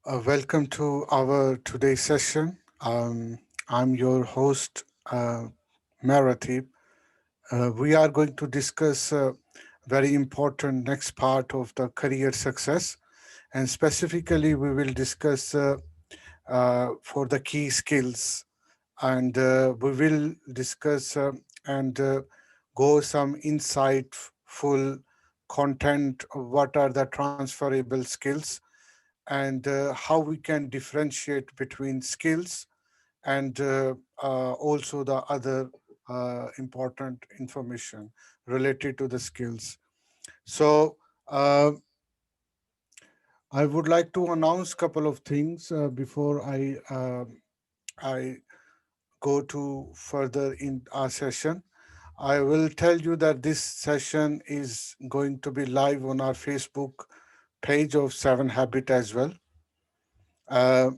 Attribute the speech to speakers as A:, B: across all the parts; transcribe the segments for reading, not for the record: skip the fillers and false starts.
A: Welcome to our today's session. I'm your host, Maratib. We are going to discuss very important next part of the career success, and specifically, we will discuss for the key skills, and we will discuss and go some insightful content. What are the transferable skills? And how we can differentiate between skills and also the other important information related to the skills. So I would like to announce a couple of things before I go to further in our session. I will tell you that this session is going to be live on our Facebook page of Seven Habit as well. Uh,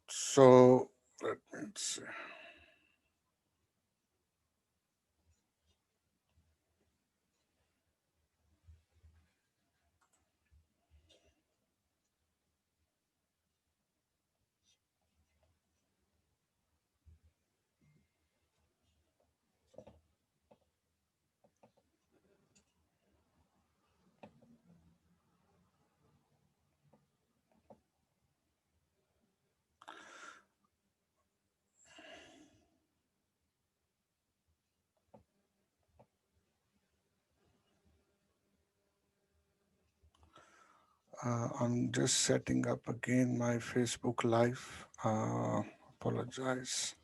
A: so let me see. I'm just setting up again my Facebook Live. Apologize.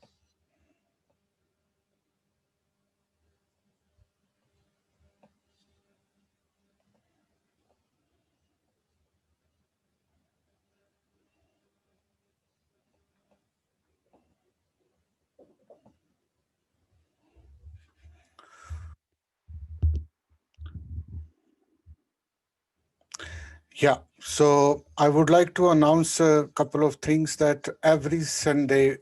A: Yeah, so I would like to announce a couple of things that every Sunday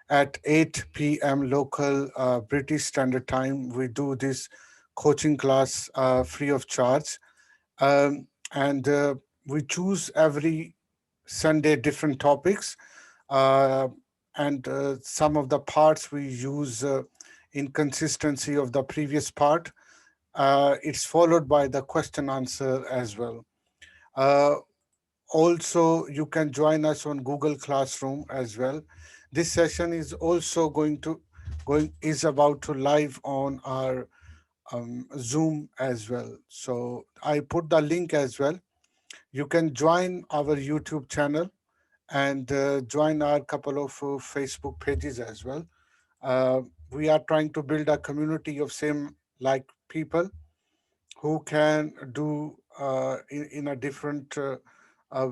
A: at 8 p.m. local British Standard Time, we do this coaching class free of charge. And we choose every Sunday different topics. Uh, and some of the parts we use inconsistency of the previous part. It's followed by the question answer as well. Uh, Also, you can join us on Google Classroom as well. This session is also going is about to live on our Zoom as well. So I put the link as well. You can join our YouTube channel and join our couple of Facebook pages as well. Uh, we are trying to build a community of same like people who can do in a different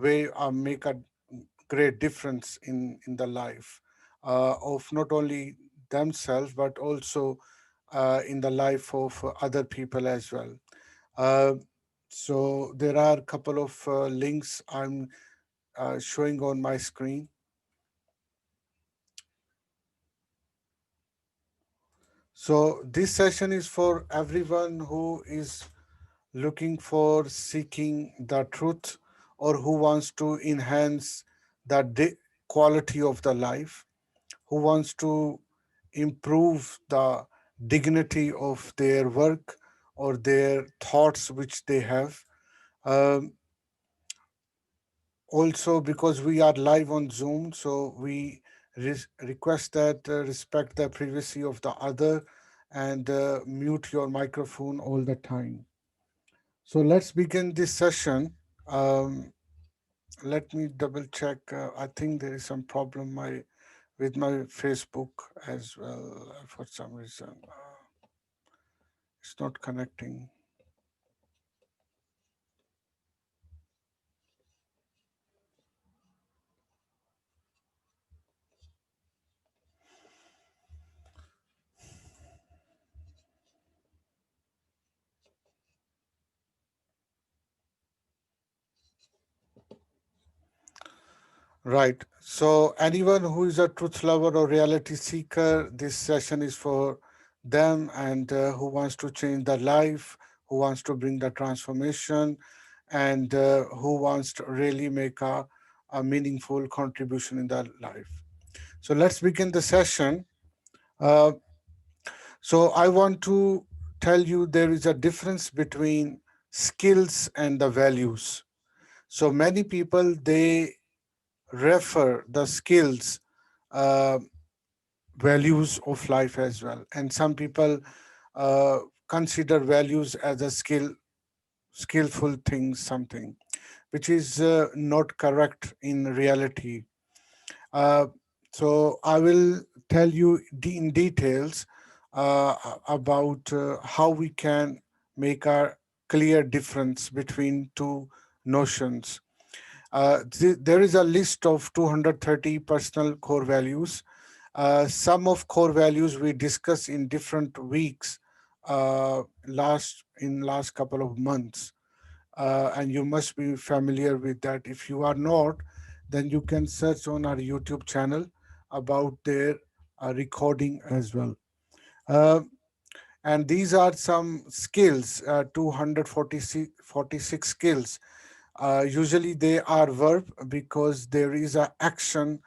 A: way make a great difference in the life of not only themselves but also in the life of other people as well. Uh, so there are a couple of links I'm showing on my screen. So this session is for everyone who is looking for seeking the truth or who wants to enhance the quality of the life, who wants to improve the dignity of their work or their thoughts which they have. Um, Also, because we are live on Zoom, so we request that respect the privacy of the other and mute your microphone all the time. So let's begin this session. Um, Let me double check. I think there is some problem with my Facebook as well for some reason. It's not connecting. Right. So anyone who is a truth lover or reality seeker, this session is for them, and who wants to change their life, who wants to bring the transformation, and who wants to really make a a meaningful contribution in their life. So let's begin the session. Uh, so I want to tell you there is a difference between skills and the values. So many people they refer the skills uh, values of life as well, and some people uh, consider values as a skillful thing, something which is not correct in reality. uh, so I will tell you in details about how we can make a clear difference between two notions. There is a list of 230 personal core values. Some of core values we discuss in different weeks, last couple of months, and you must be familiar with that. If you are not, then you can search on our YouTube channel about their recording as well. Uh, and these are some skills, 246 skills. Usually they are verb because there is a action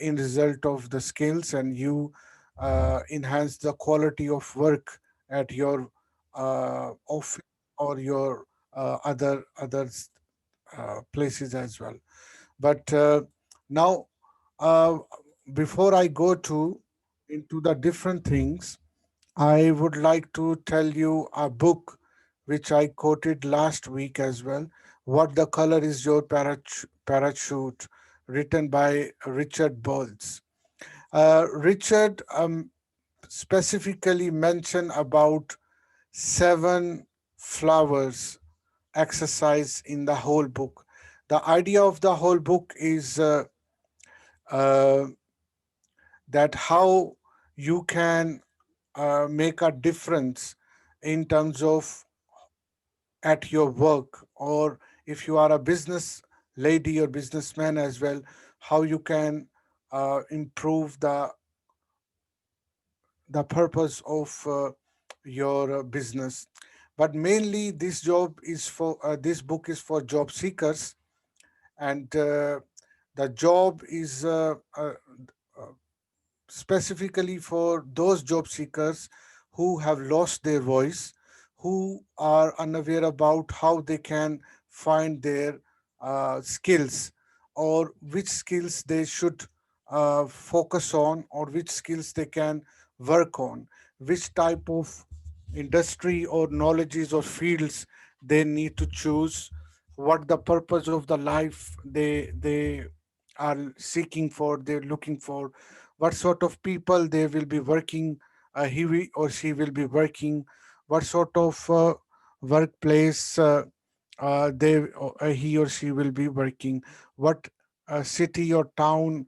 A: in result of the skills, and you enhance the quality of work at your office or your other places as well. But now, uh, before I go to into the different things, I would like to tell you a book which I quoted last week as well. What the Color is Your Parachute, written by Richard Bolles. Richard specifically mentioned about seven flowers exercise in the whole book. The idea of the whole book is uh, that how you can make a difference in terms of at your work, or if you are a business lady or businessman as well, how you can improve the purpose of your business. But mainly this book is for job seekers, and the job is specifically for those job seekers who have lost their voice, who are unaware about how they can find their skills, or which skills they should focus on, or which skills they can work on, which type of industry or knowledges or fields they need to choose, what the purpose of the life they are seeking for, they're looking for, what sort of people they will be working, or she will be working, what sort of workplace he or she will be working, what city or town,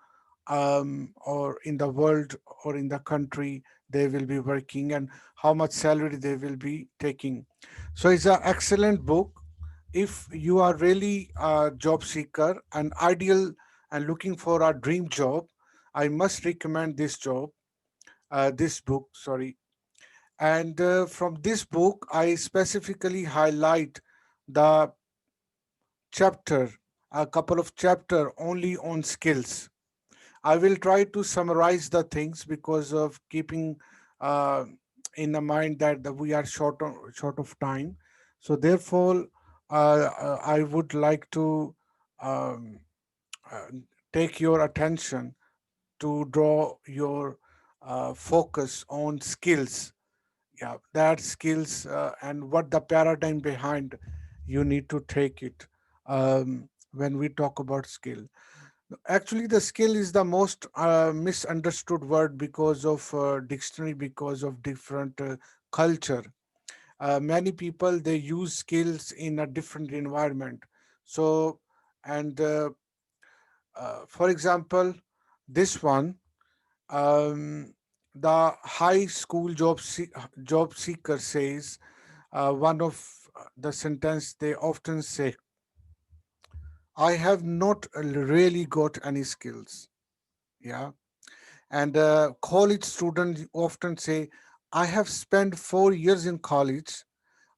A: or in the world or in the country they will be working, and how much salary they will be taking. So it's an excellent book. If you are really a job seeker and ideal and looking for a dream job, I must recommend this book, sorry. And from this book, I specifically highlight the chapter, a couple of chapter only on skills. I will try to summarize the things because of keeping uh, in the mind that we are short of time. So therefore, I would like to um, uh, take your attention to draw your focus on skills. Yeah, that skills, and what the paradigm behind you need to take it when we talk about skill. Actually, the skill is the most misunderstood word because of dictionary, because of different culture. Many people they use skills in a different environment. So, and for example, this one, um, the high school job seeker says, one of the sentence they often say, I have not really got any skills. Yeah. And college students often say, I have spent 4 years in college.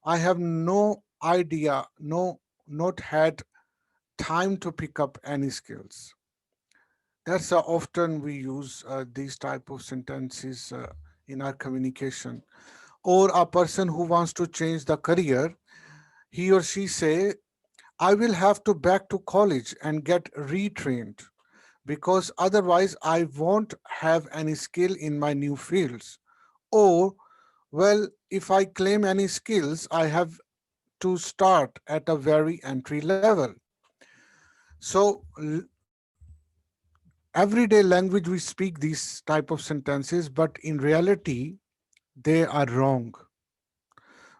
A: I have no idea, no, not had time to pick up any skills. That's often we use these type of sentences in our communication. Or a person who wants to change the career, he or she say, I will have to back to college and get retrained because otherwise I won't have any skill in my new fields. Or, well, if I claim any skills, I have to start at a very entry level. So, everyday language we speak these type of sentences, but in reality, they are wrong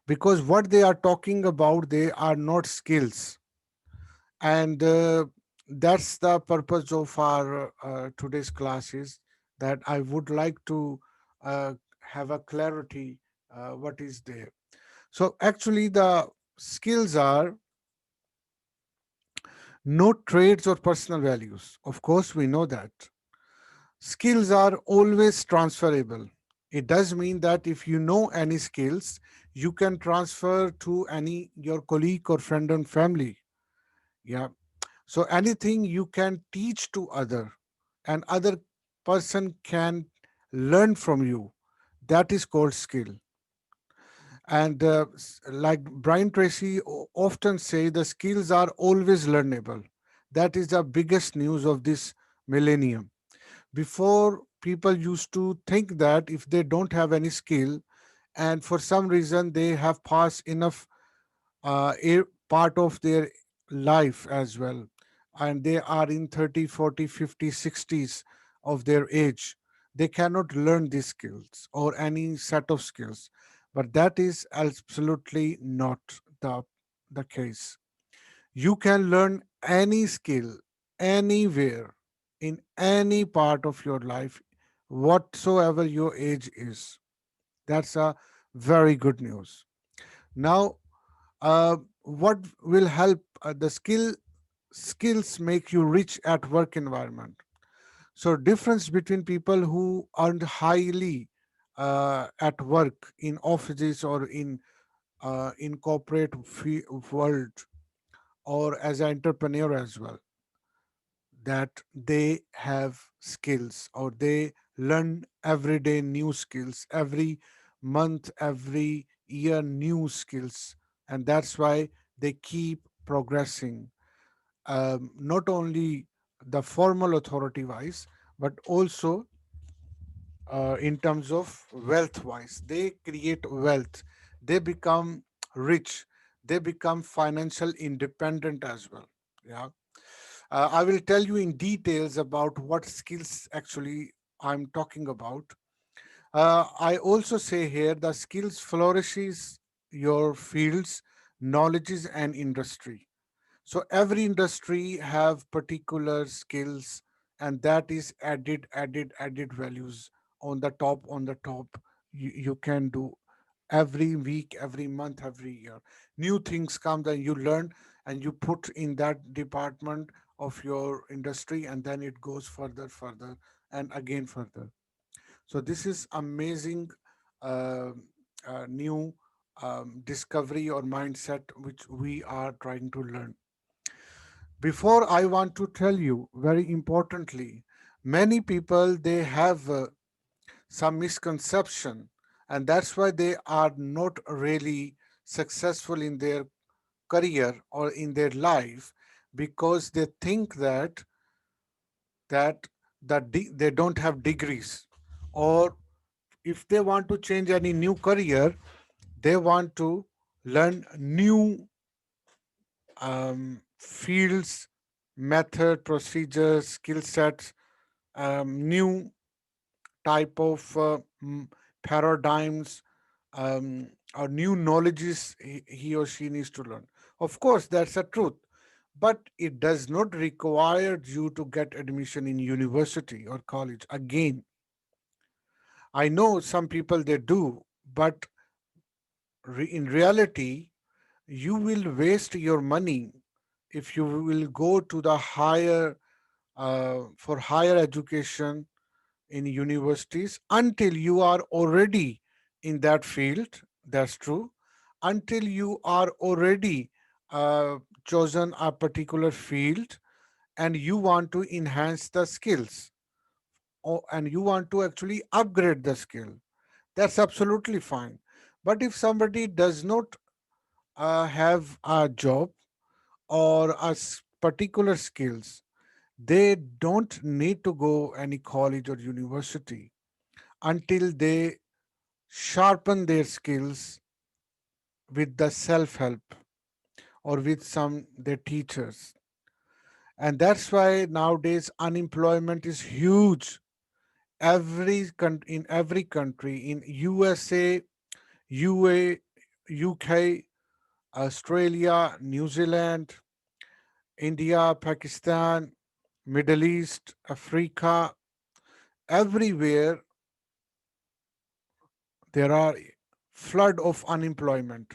A: because what they are talking about, they are not skills. And that's the purpose of our today's classes, that I would like to uh, have a clarity what is there. So actually the skills are not traits or personal values. Of course we know that skills are always transferable. It does mean that if you know any skills, you can transfer to any your colleague or friend and family. Yeah. So anything you can teach to other and other person can learn from you, that is called skill. And like Brian Tracy often say, the skills are always learnable. That is the biggest news of this millennium. Before, people used to think that if they don't have any skill and for some reason they have passed enough a part of their life as well, and they are in 30, 40, 50, 60s of their age, they cannot learn these skills or any set of skills. But that is absolutely not the case. You can learn any skill anywhere in any part of your life, whatsoever your age is. That's a very good news. Now, what will help the skills make you rich at work environment. So difference between people who earned highly at work in offices or in corporate world, or as an entrepreneur as well, that they have skills or they learn every day new skills, every month, every year new skills, and that's why they keep progressing, not only the formal authority wise, but also in terms of wealth wise. They create wealth, they become rich, they become financial independent as well. Yeah. I will tell you in details about what skills actually I'm talking about. I also say here the skills flourishes your fields, knowledges, and industry. So every industry have particular skills, and that is added values on the top. You can do every week, every month, every year. New things come, then you learn and you put in that department of your industry, and then it goes further, and again further. So this is amazing uh, new discovery or mindset which we are trying to learn. Before, I want to tell you very importantly, many people they have some misconception, and that's why they are not really successful in their career or in their life, because they think that they don't have degrees, or if they want to change any new career, they want to learn new fields, method, procedures, skill sets, new type of paradigms, or new knowledges he or she needs to learn. Of course, that's a truth, but it does not require you to get admission in university or college. Again, I know some people they do, but in reality, you will waste your money if you will go to the higher for higher education in universities until you are already in that field. That's true. Until you are already chosen a particular field and you want to enhance the skills, and you want to actually upgrade the skill, that's absolutely fine. But if somebody does not have a job or particular skills, they don't need to go any college or university until they sharpen their skills with the self help or with some their teachers. And that's why nowadays unemployment is huge. In every country, in USA, UA, UK, Australia, New Zealand, India, Pakistan, Middle East, Africa, everywhere there are flood of unemployment.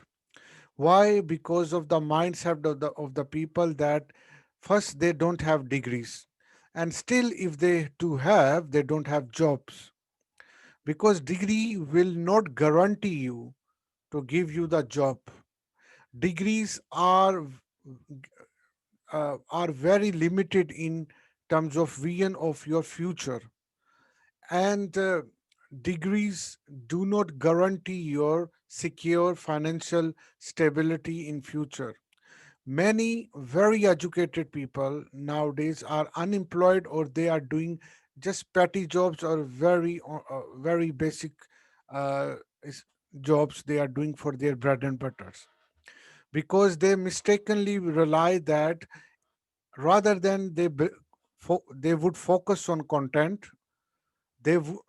A: Why? Because of the mindset of the people that first they don't have degrees, and still if they do have, they don't have jobs, because degree will not guarantee you to give you the job. Degrees are very limited in terms of vision of your future, and degrees do not guarantee your secure financial stability in future. Many very educated people nowadays are unemployed, or they are doing just petty jobs or very basic uh, is- jobs they are doing for their bread and butters, because they mistakenly rely that rather than they would focus on content, they w-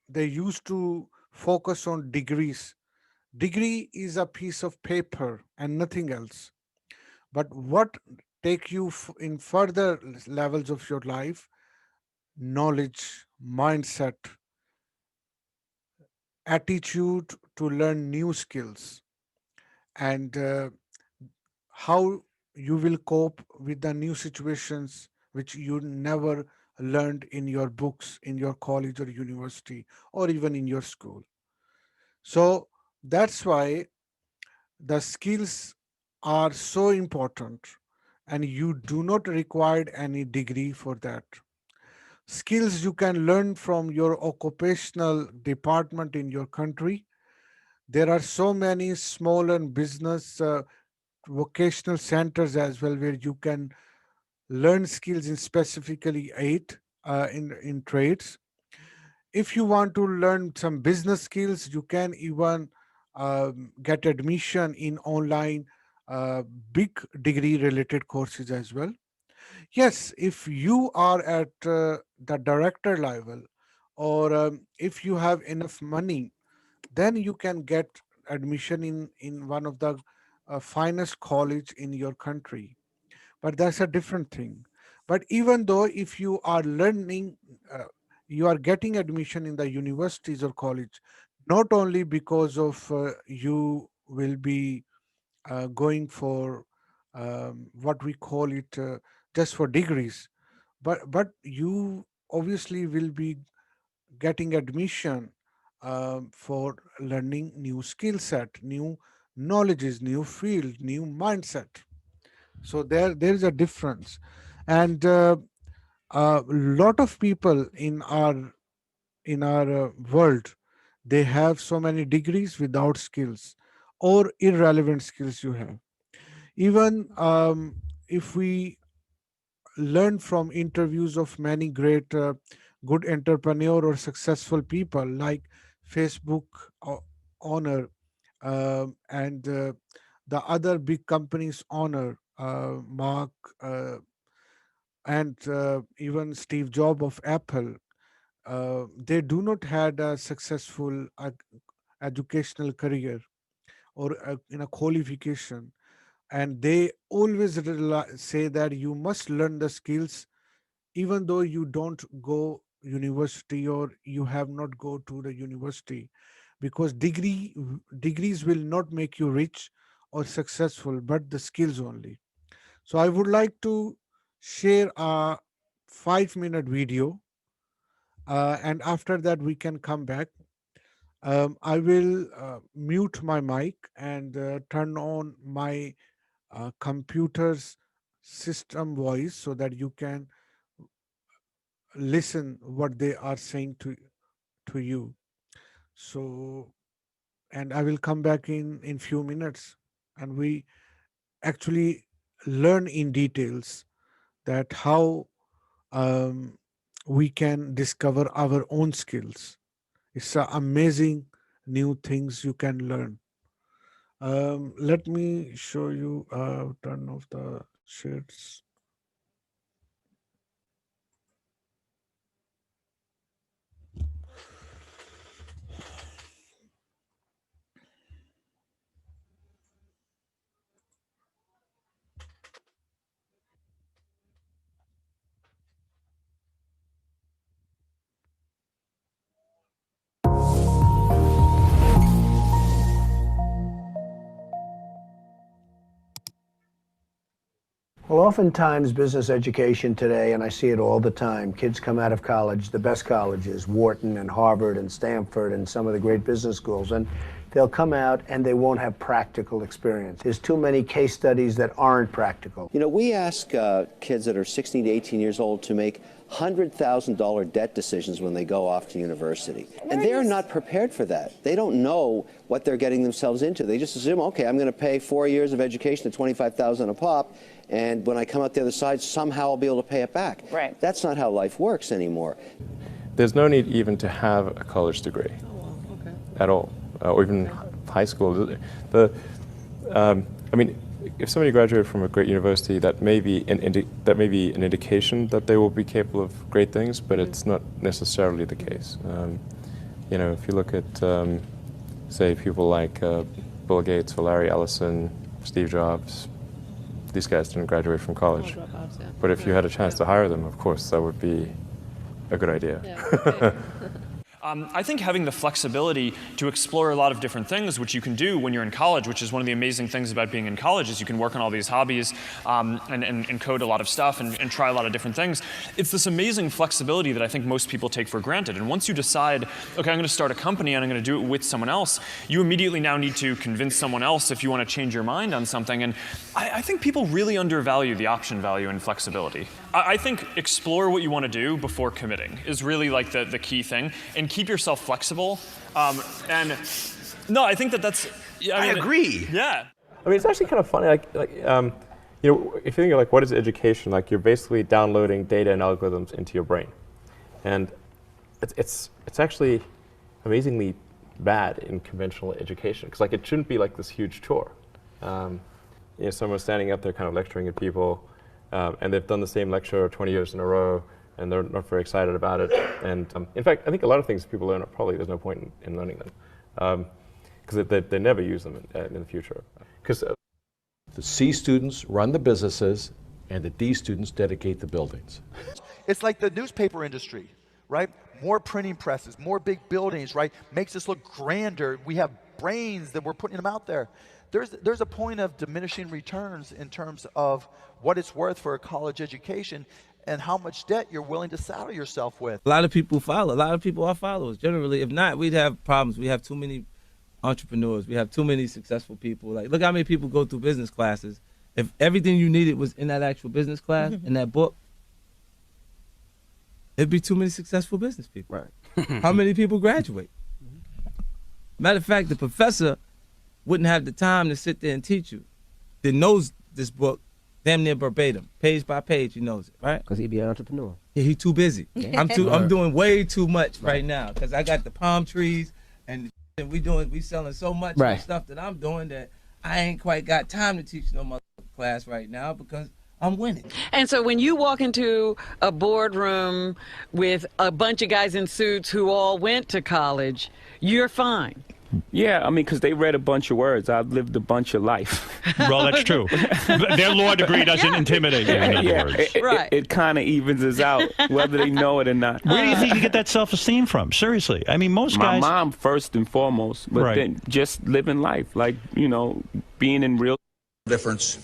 A: they used to focus on degrees. Degree is a piece of paper and nothing else. But what take you in further levels of your life? Knowledge, mindset, attitude to learn new skills, and how you will cope with the new situations which you never learned in your books, in your college or university, or even in your school. So that's why the skills are so important, and you do not require any degree for that. Skills you can learn from your occupational department in your country. There are so many small and business vocational centers as well, where you can learn skills in specifically eight in trades. If you want to learn some business skills, you can even get admission in online uh, big degree related courses as well. Yes, if you are at the director level, or if you have enough money, then you can get admission in one of the finest college in your country. But that's a different thing. But even though if you are learning, you are getting admission in the universities or college, not only because of you will be going for what we call it just for degrees, but you obviously will be getting admission for learning new skill set, new knowledges, new field, new mindset. So there is a difference. And a lot of people in our world, they have so many degrees without skills or irrelevant skills you have. Even if we learn from interviews of many great good entrepreneur or successful people like Facebook owner, and the other big companies owner, Mark, uh, and even Steve Jobs of Apple, they do not had a successful educational career or in a qualification, and they always say that you must learn the skills even though you don't go university or you have not go to the university, because degrees will not make you rich or successful, but the skills only. So I would like to share a 5-minute video, and after that we can come back. I will mute my mic and turn on my computer's system voice so that you can listen what they are saying to you. So, and I will come back in few minutes, and we actually learn in details that how um, we can discover our own skills. It's amazing new things you can learn. Let me show you, turn off the shades.
B: Well, oftentimes business education today, and I see it all the time, kids come out of college, the best colleges, Wharton and Harvard and Stanford and some of the great business schools, and they'll come out and they won't have practical experience. There's too many case studies that aren't practical.
C: You know, we ask kids that are 16 to 18 years old to make $100,000 debt decisions when they go off to university. And they're not prepared for that. They don't know what they're getting themselves into. They just assume, okay, I'm going to pay 4 years of education at $25,000 a pop, and when I come out the other side, somehow I'll be able to pay it back.
D: Right.
C: That's not how life works anymore.
E: There's no need even to have a college degree at all, or even high school. I mean, if somebody graduated from a great university, that may be an indication that they will be capable of great things, but it's not necessarily the case. You know, if you look at, say, people like Bill Gates or Larry Ellison, Steve Jobs, these guys didn't graduate from college. But if you had a chance to hire them, of course, that would be a good idea.
D: Yeah.
F: I think having the flexibility to explore a lot of different things, which you can do when you're in college, which is one of the amazing things about being in college, is you can work on all these hobbies and code a lot of stuff and try a lot of different things. It's this amazing flexibility that I think most people take for granted. And once you decide, okay, I'm going to start a company and I'm going to do it with someone else, you immediately now need to convince someone else if you want to change your mind on something. And I think people really undervalue the option value and flexibility. I think explore what you want to do before committing is really like the key thing. And keep yourself flexible. And no, I think that's. I
G: agree.
F: Yeah.
E: I mean, it's actually kind of funny. You know, if you think of like what is education, like you're basically downloading data and algorithms into your brain, and it's actually amazingly bad in conventional education because like it shouldn't be like this huge chore. You know, someone's standing up there kind of lecturing at people, and they've done the same lecture 20 years in a row. And they're not very excited about it. And in fact, I think a lot of things people learn, probably there's no point in learning them. Because they never use them in the future. Because
G: the C students run the businesses, and the D students dedicate the buildings.
H: It's like the newspaper industry, right? More printing presses, more big buildings, right? Makes us look grander. We have brains that we're putting them out there. There's a point of diminishing returns in terms of what it's worth for a college education and how much debt you're willing to saddle yourself with.
I: A lot of people follow. A lot of people are followers. Generally, if not, we'd have problems. We have too many entrepreneurs. We have too many successful people. Like, look how many people go through business classes. If everything you needed was in that actual business class, in that book, it'd be too many successful business people.
G: Right.
I: How many people graduate? Matter of fact, the professor wouldn't have the time to sit there and teach you. That knows this book damn near verbatim, page by page, he knows it, right?
J: Because he'd be an entrepreneur.
I: Yeah, he's too busy. I'm doing way too much right now because I got the palm trees and we selling so much stuff that I'm doing that I ain't quite got time to teach no mother class right now because I'm winning.
D: And so when you walk into a boardroom with a bunch of guys in suits who all went to college, you're fine.
K: Yeah, I mean, because they read a bunch of words. I've lived a bunch of life.
L: Well, that's true. Their law degree doesn't intimidate you, in other words.
K: It kind of evens us out, whether they know it or not.
L: Where do you think you get that self-esteem from? Seriously. I mean, most guys...
K: My mom, first and foremost, but then just living life, like, you know, being in real...
M: Difference,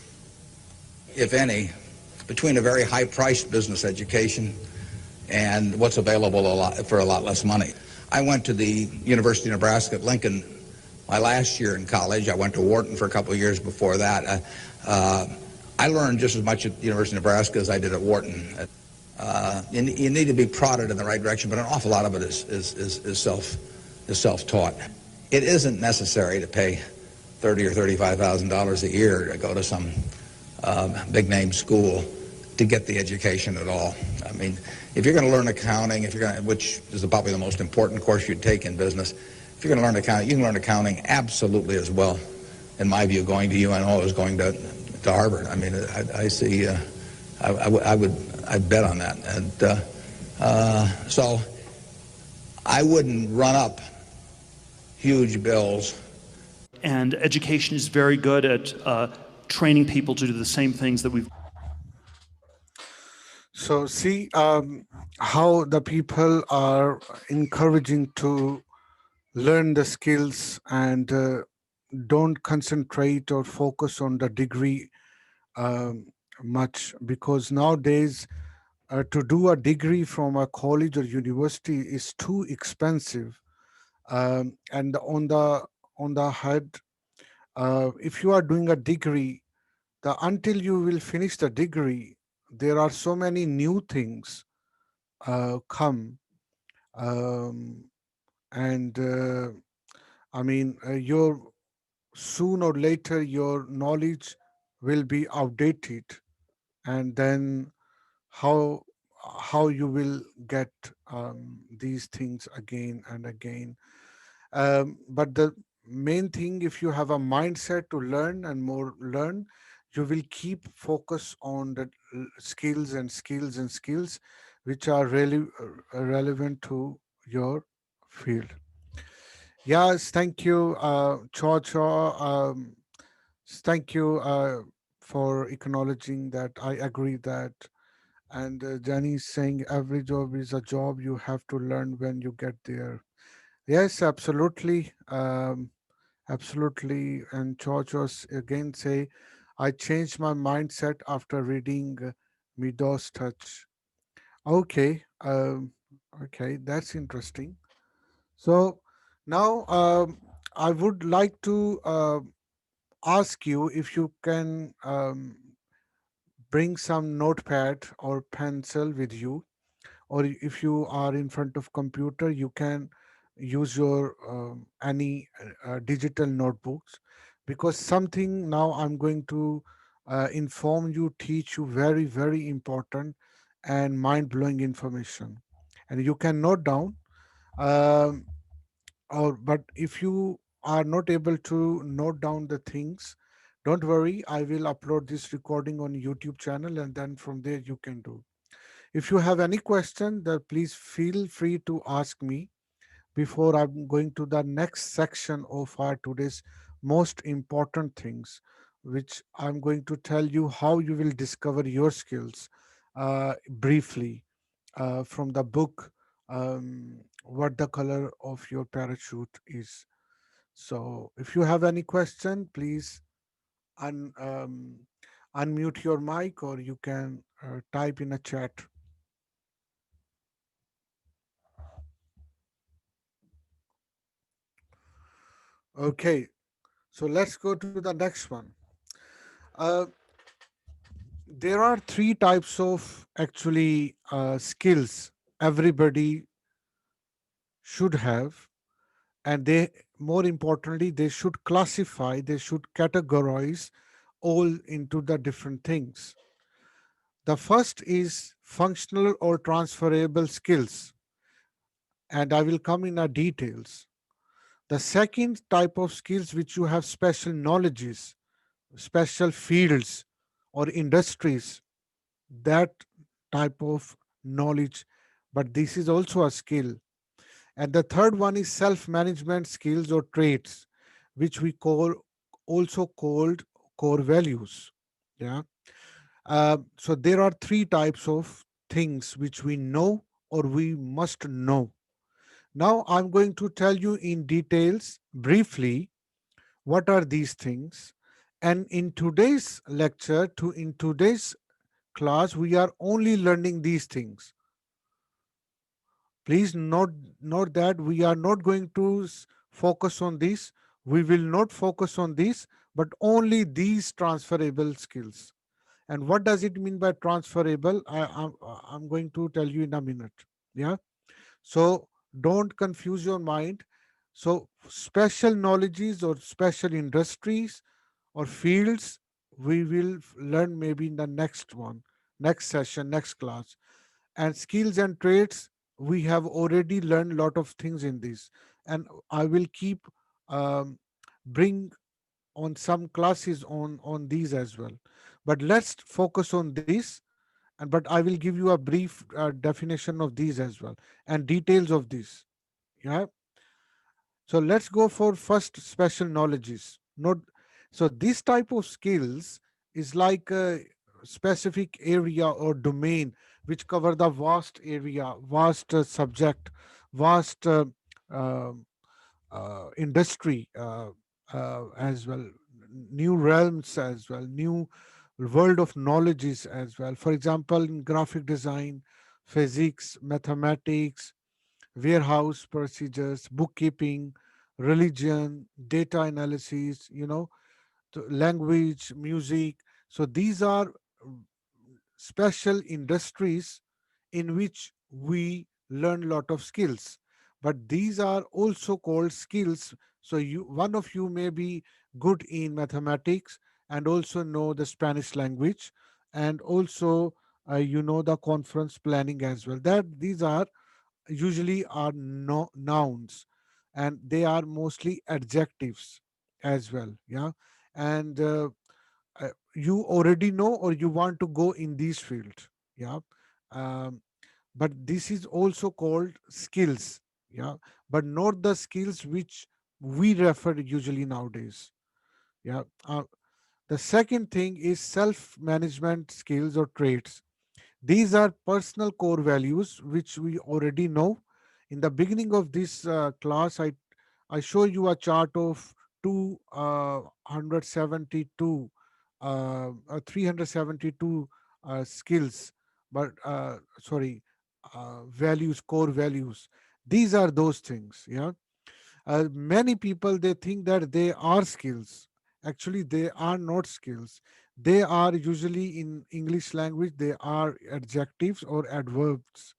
M: if any, between a very high-priced business education and what's available for a lot less money. I went to the University of Nebraska at Lincoln my last year in college. I went to Wharton for a couple of years before that. I learned just as much at the University of Nebraska as I did at Wharton. You need to be prodded in the right direction, but an awful lot of it is self-taught. It isn't necessary to pay $30,000 or $35,000 a year to go to some big-name school to get the education at all. I mean, if you're going to learn accounting, which is probably the most important course you'd take in business, if you're going to learn accounting, you can learn accounting absolutely as well, in my view, going to UNO as going to Harvard. I mean, I see. I'd bet on that, and so I wouldn't run up huge bills.
J: And education is very good at training people to do the same things that we've.
A: So see how the people are encouraging to learn the skills and don't concentrate or focus on the degree much, because nowadays to do a degree from a college or university is too expensive. And on the head, if you are doing a degree, until you will finish the degree, there are so many new things come, and I mean, your soon or later your knowledge will be outdated, and then how you will get these things again and again. But the main thing, if you have a mindset to learn and more learn, you will keep focus on the skills and skills and skills which are really relevant to your field. Yes, thank you, Cho. Thank you for acknowledging that. I agree that. And Jenny is saying every job is a job you have to learn when you get there. Yes, absolutely. Absolutely. And George again say, I changed my mindset after reading Midos Touch. Okay. Okay, that's interesting. So now I would like to ask you if you can bring some notepad or pencil with you, or if you are in front of computer, you can use your any digital notebooks, because something now I'm going to inform you, teach you very, very important and mind-blowing information, and you can note down. um, or but if you are not able to note down the things, don't worry, I will upload this recording on YouTube channel, and then from there you can do. If you have any question, then please feel free to ask me before I'm going to the next section of our today's most important things, which I'm going to tell you how you will discover your skills briefly from the book, What the Color of Your Parachute Is. So if you have any question, please un, um, unmute your mic, or you can type in a chat. Okay, so let's go to the next one. There are three types of actually skills everybody should have, and they, more importantly, they should classify, they should categorize all into the different things. The first is functional or transferable skills, and I will come in our details. The second type of skills, which you have special knowledges, special fields or industries, that type of knowledge, but this is also a skill. And the third one is self-management skills or traits, which we call, also called core values. Yeah. So there are three types of things which we know or we must know. Now I'm going to tell you in details, briefly, what are these things. And in today's lecture, in today's class, we are only learning these things. Please note that we are not going to focus on this. We will not focus on these, but only these transferable skills. And what does it mean by transferable? I'm going to tell you in a minute. Yeah. So don't confuse your mind. So special knowledges or special industries or fields, we will learn maybe in the next one, next session, next class. And skills and traits, we have already learned a lot of things in this. And I will keep um, bring on some classes on these as well. But let's focus on this, and but I will give you a brief definition of these as well and details of this. Yeah. So let's go for first special knowledges. Not so this type of skills is like a specific area or domain which cover the vast area, vast subject, vast um industry as well, new realms as well, new world of knowledges as well. For example, in graphic design, physics, mathematics, warehouse procedures, bookkeeping, religion, data analysis, language, music. So these are special industries in which we learn a lot of skills, but these are also called skills. So you, one of you may be good in mathematics and also know the Spanish language, and also you know the conference planning as well. That these are usually are no, nouns, and they are mostly adjectives as well. Yeah. And you already know or you want to go in these fields. Yeah. um, but this is also called skills. Yeah. But not the skills which we refer usually nowadays. Yeah. The second thing is self management skills or traits. These are personal core values which we already know. In the beginning of this class, I show you a chart of 272, 372 skills, but sorry, values, core values. These are those things. Yeah. Many people, they think that they are skills. Actually, they are not skills. They are usually in English language, they are adjectives or adverbs.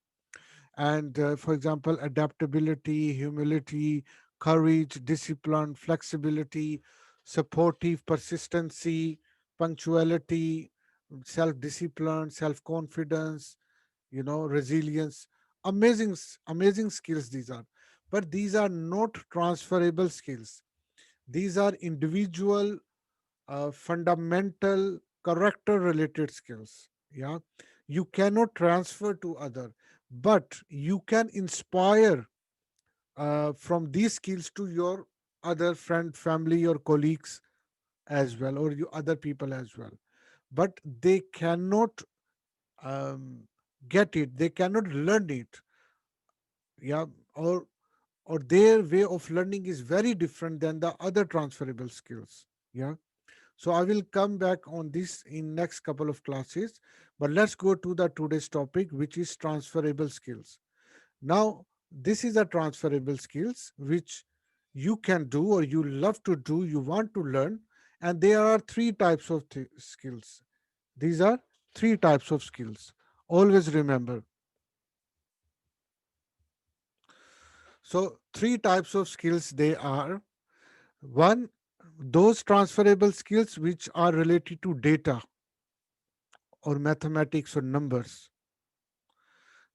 A: And for example, adaptability, humility, courage, discipline, flexibility, supportive, persistency, punctuality, self discipline, self confidence, resilience. Amazing skills these are. But these are not transferable skills. These are individual, fundamental, character related skills. Yeah. You cannot transfer to other, but you can inspire from these skills to your other friend, family, or colleagues as well, or you other people as well. But they cannot um, get it, they cannot learn it. Yeah. Or their way of learning is very different than the other transferable skills. Yeah. So I will come back on this in next couple of classes, but let's go to the today's topic, which is transferable skills. Now, this is a transferable skills which you can do or you love to do, you want to learn, and there are three types of skills. These are three types of skills. Always remember. So three types of skills they are. One, those transferable skills which are related to data or mathematics or numbers.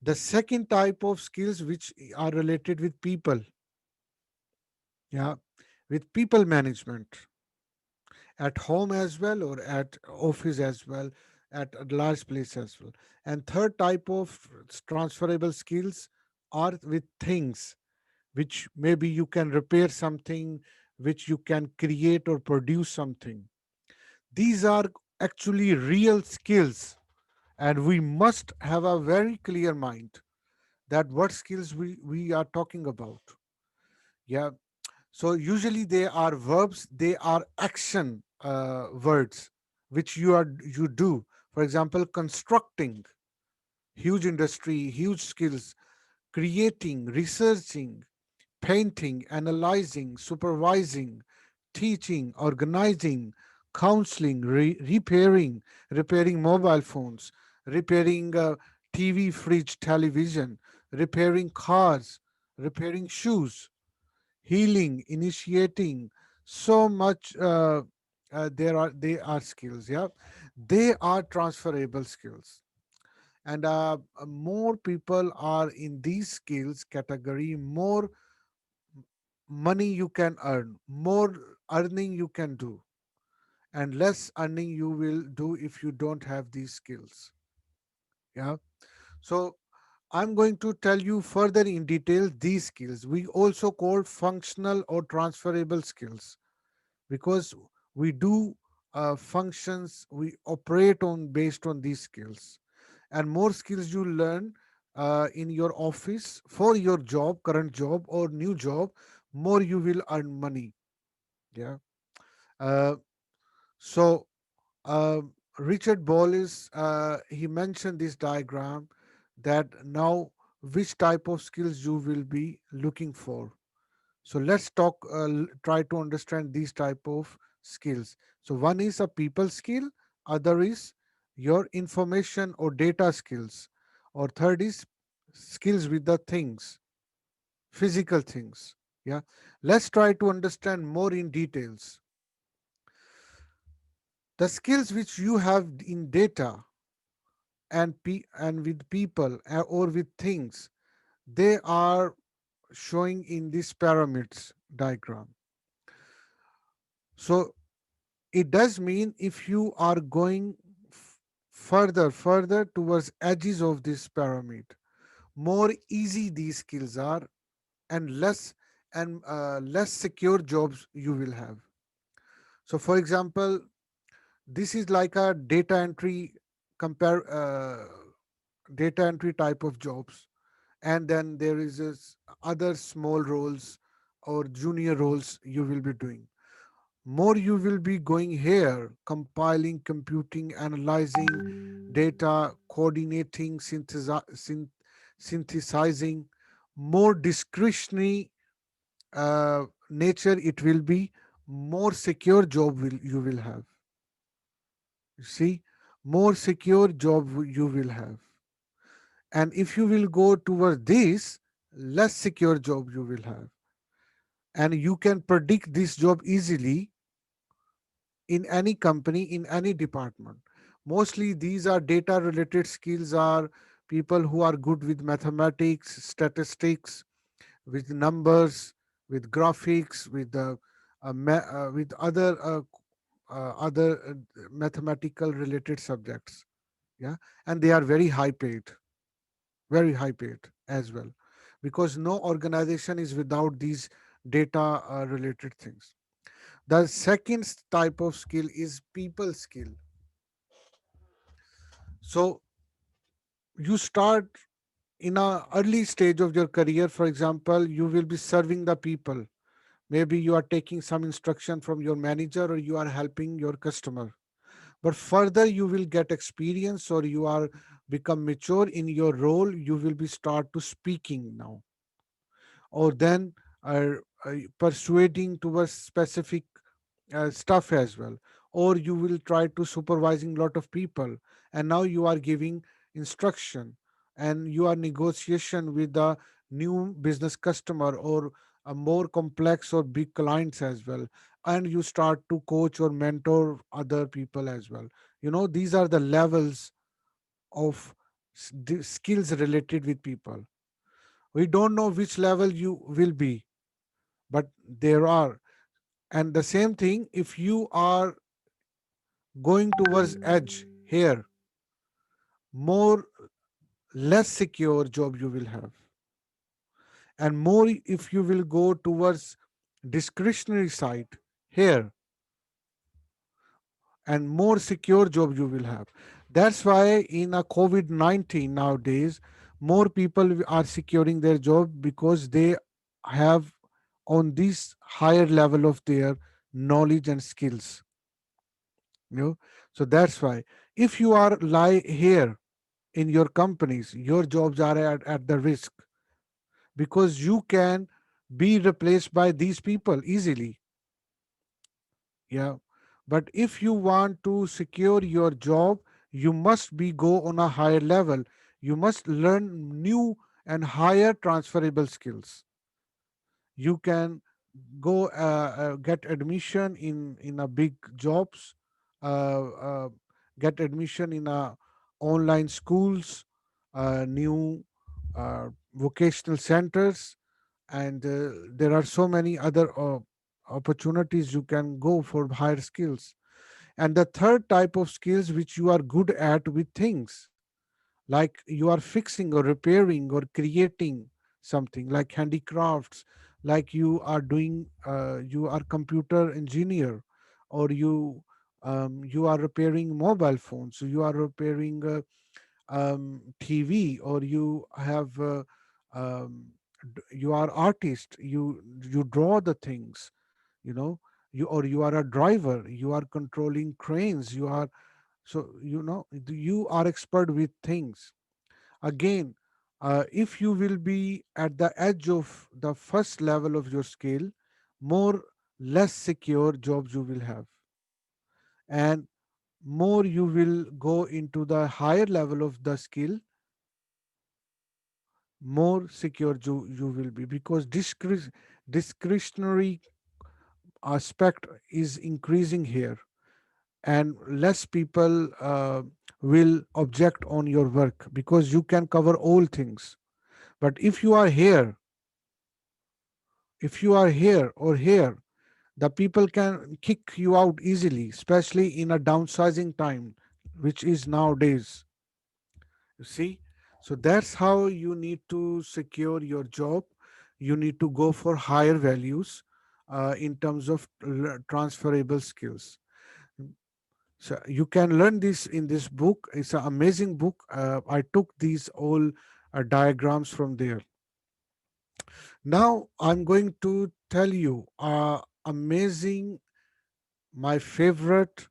A: The second type of skills which are related with people, yeah, with people management at home as well or at office as well, at a large place as well. And third type of transferable skills are with things, which maybe you can repair something, which you can create or produce something. These are actually real skills, and we must have a very clear mind that what skills we are talking about. Yeah. So usually they are verbs, they are action words which you do. For example, constructing, huge industry, huge skills, creating, researching, painting, analyzing, supervising, teaching, organizing, counseling, repairing mobile phones, repairing TV, fridge, television, repairing cars, repairing shoes, healing, initiating. So much they are skills. Yeah, they are transferable skills, and more people are in these skills category, more money you can earn, more earning you can do, and less earning you will do if you don't have these skills. Yeah. So I'm going to tell you further in detail these skills. We also call functional or transferable skills because we do functions, we operate on based on these skills. And more skills you learn in your office for your job, current job or new job, more you will earn money. Yeah. Uh, so uh, Richard Bolles, he mentioned this diagram that now which type of skills you will be looking for. So let's talk, try to understand these type of skills. So one is a people skill, other is your information or data skills, or third is skills with the things, physical things. Yeah. Let's try to understand more in details. The skills which you have in data and with people or with things, they are showing in this pyramids diagram. So it does mean if you are going further towards edges of this pyramid, more easy these skills are, and less secure jobs you will have. So for example, this is like a compare data entry type of jobs, and then there is other small roles or junior roles you will be doing. More you will be going here, compiling, computing, analyzing data, coordinating, synthesizing. More discretionary nature it will be, more secure job you will have. You see, more secure job you will have. And if you will go toward this, less secure job you will have. And you can predict this job easily in any company, in any department. Mostly these are data related skills, are people who are good with mathematics, statistics, with numbers, with graphics, with other mathematical related subjects. Yeah, and they are very high paid as well, because no organization is without these data related things. The second type of skill is people skill. So you start in a early stage of your career. For example, you will be serving the people. Maybe you are taking some instruction from your manager or you are helping your customer. But further you will get experience or you are become mature in your role, you will be start to speaking now, or then persuading towards specific stuff as well, or you will try to supervising lot of people, and now you are giving instruction and you are negotiation with the new business customer or a more complex or big clients as well, and you start to coach or mentor other people as well. These are the levels of the skills related with people. We don't know which level you will be, but there are. And the same thing, if you are going towards edge here, more less secure job you will have, and more if you will go towards discretionary side here, and more secure job you will have. That's why in a COVID-19 nowadays, more people are securing their job because they have on this higher level of their knowledge and skills. So that's why if you are lie here in your companies, your jobs are at the risk, because you can be replaced by these people easily. Yeah. But if you want to secure your job, you must be go on a higher level. You must learn new and higher transferable skills. You can go get admission in a big jobs, uh, uh, get admission in a online schools, new vocational centers, and there are so many other opportunities you can go for higher skills. And the third type of skills which you are good at with things, like you are fixing or repairing or creating something like handicrafts, like you are doing you are computer engineer, or you are repairing mobile phones, so you are repairing TV, or you have um, you are artist, you draw the things, you know, you are a driver, you are controlling cranes, you are, so you are expert with things. Again, if you will be at the edge of the first level of your skill, more less secure jobs you will have, and more you will go into the higher level of the skill, more secure you will be, because discretionary aspect is increasing here, and less people will object on your work because you can cover all things. But if you are here or here, the people can kick you out easily, especially in a downsizing time, which is nowadays. You see? So that's how you need to secure your job. You need to go for higher values in terms of transferable skills. So you can learn this in this book. It's an amazing book. I took these all diagrams from there. Now I'm going to tell you amazing, my favorite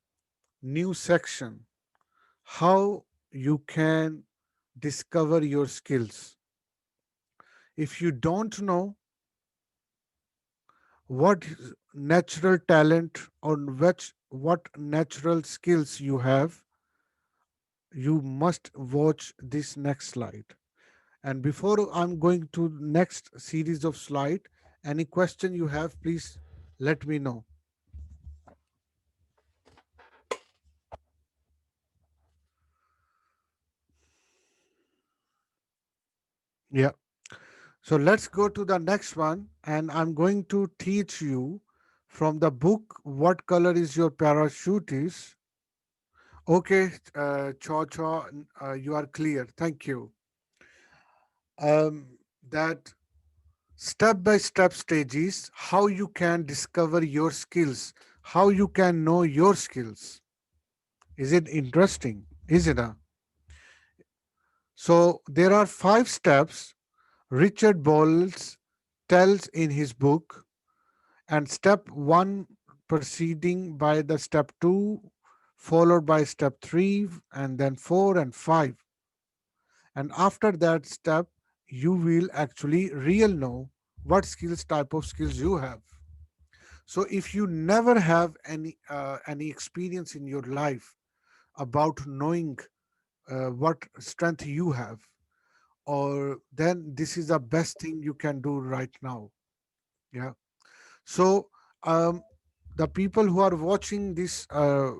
A: new section, how you can discover your skills. If you don't know what natural talent or what natural skills you have, you must watch this next slide. And before I'm going to next series of slide, any question you have, please let me know. Yeah. So let's go to the next one, and I'm going to teach you from the book What Color Is Your Parachute Is. Okay, Cho, you are clear. Thank you. That step by step stages, how you can discover your skills, how you can know your skills. Is it interesting? Is it? So there are 5 steps Richard Bolles tells in his book, and step 1 proceeding by the step 2, followed by step 3, and then 4 and 5. And after that step, you will actually real know what skills, type of skills you have. So if you never have any experience in your life about knowing what strength you have, or then this is the best thing you can do right now. Yeah. So the people who are watching uh,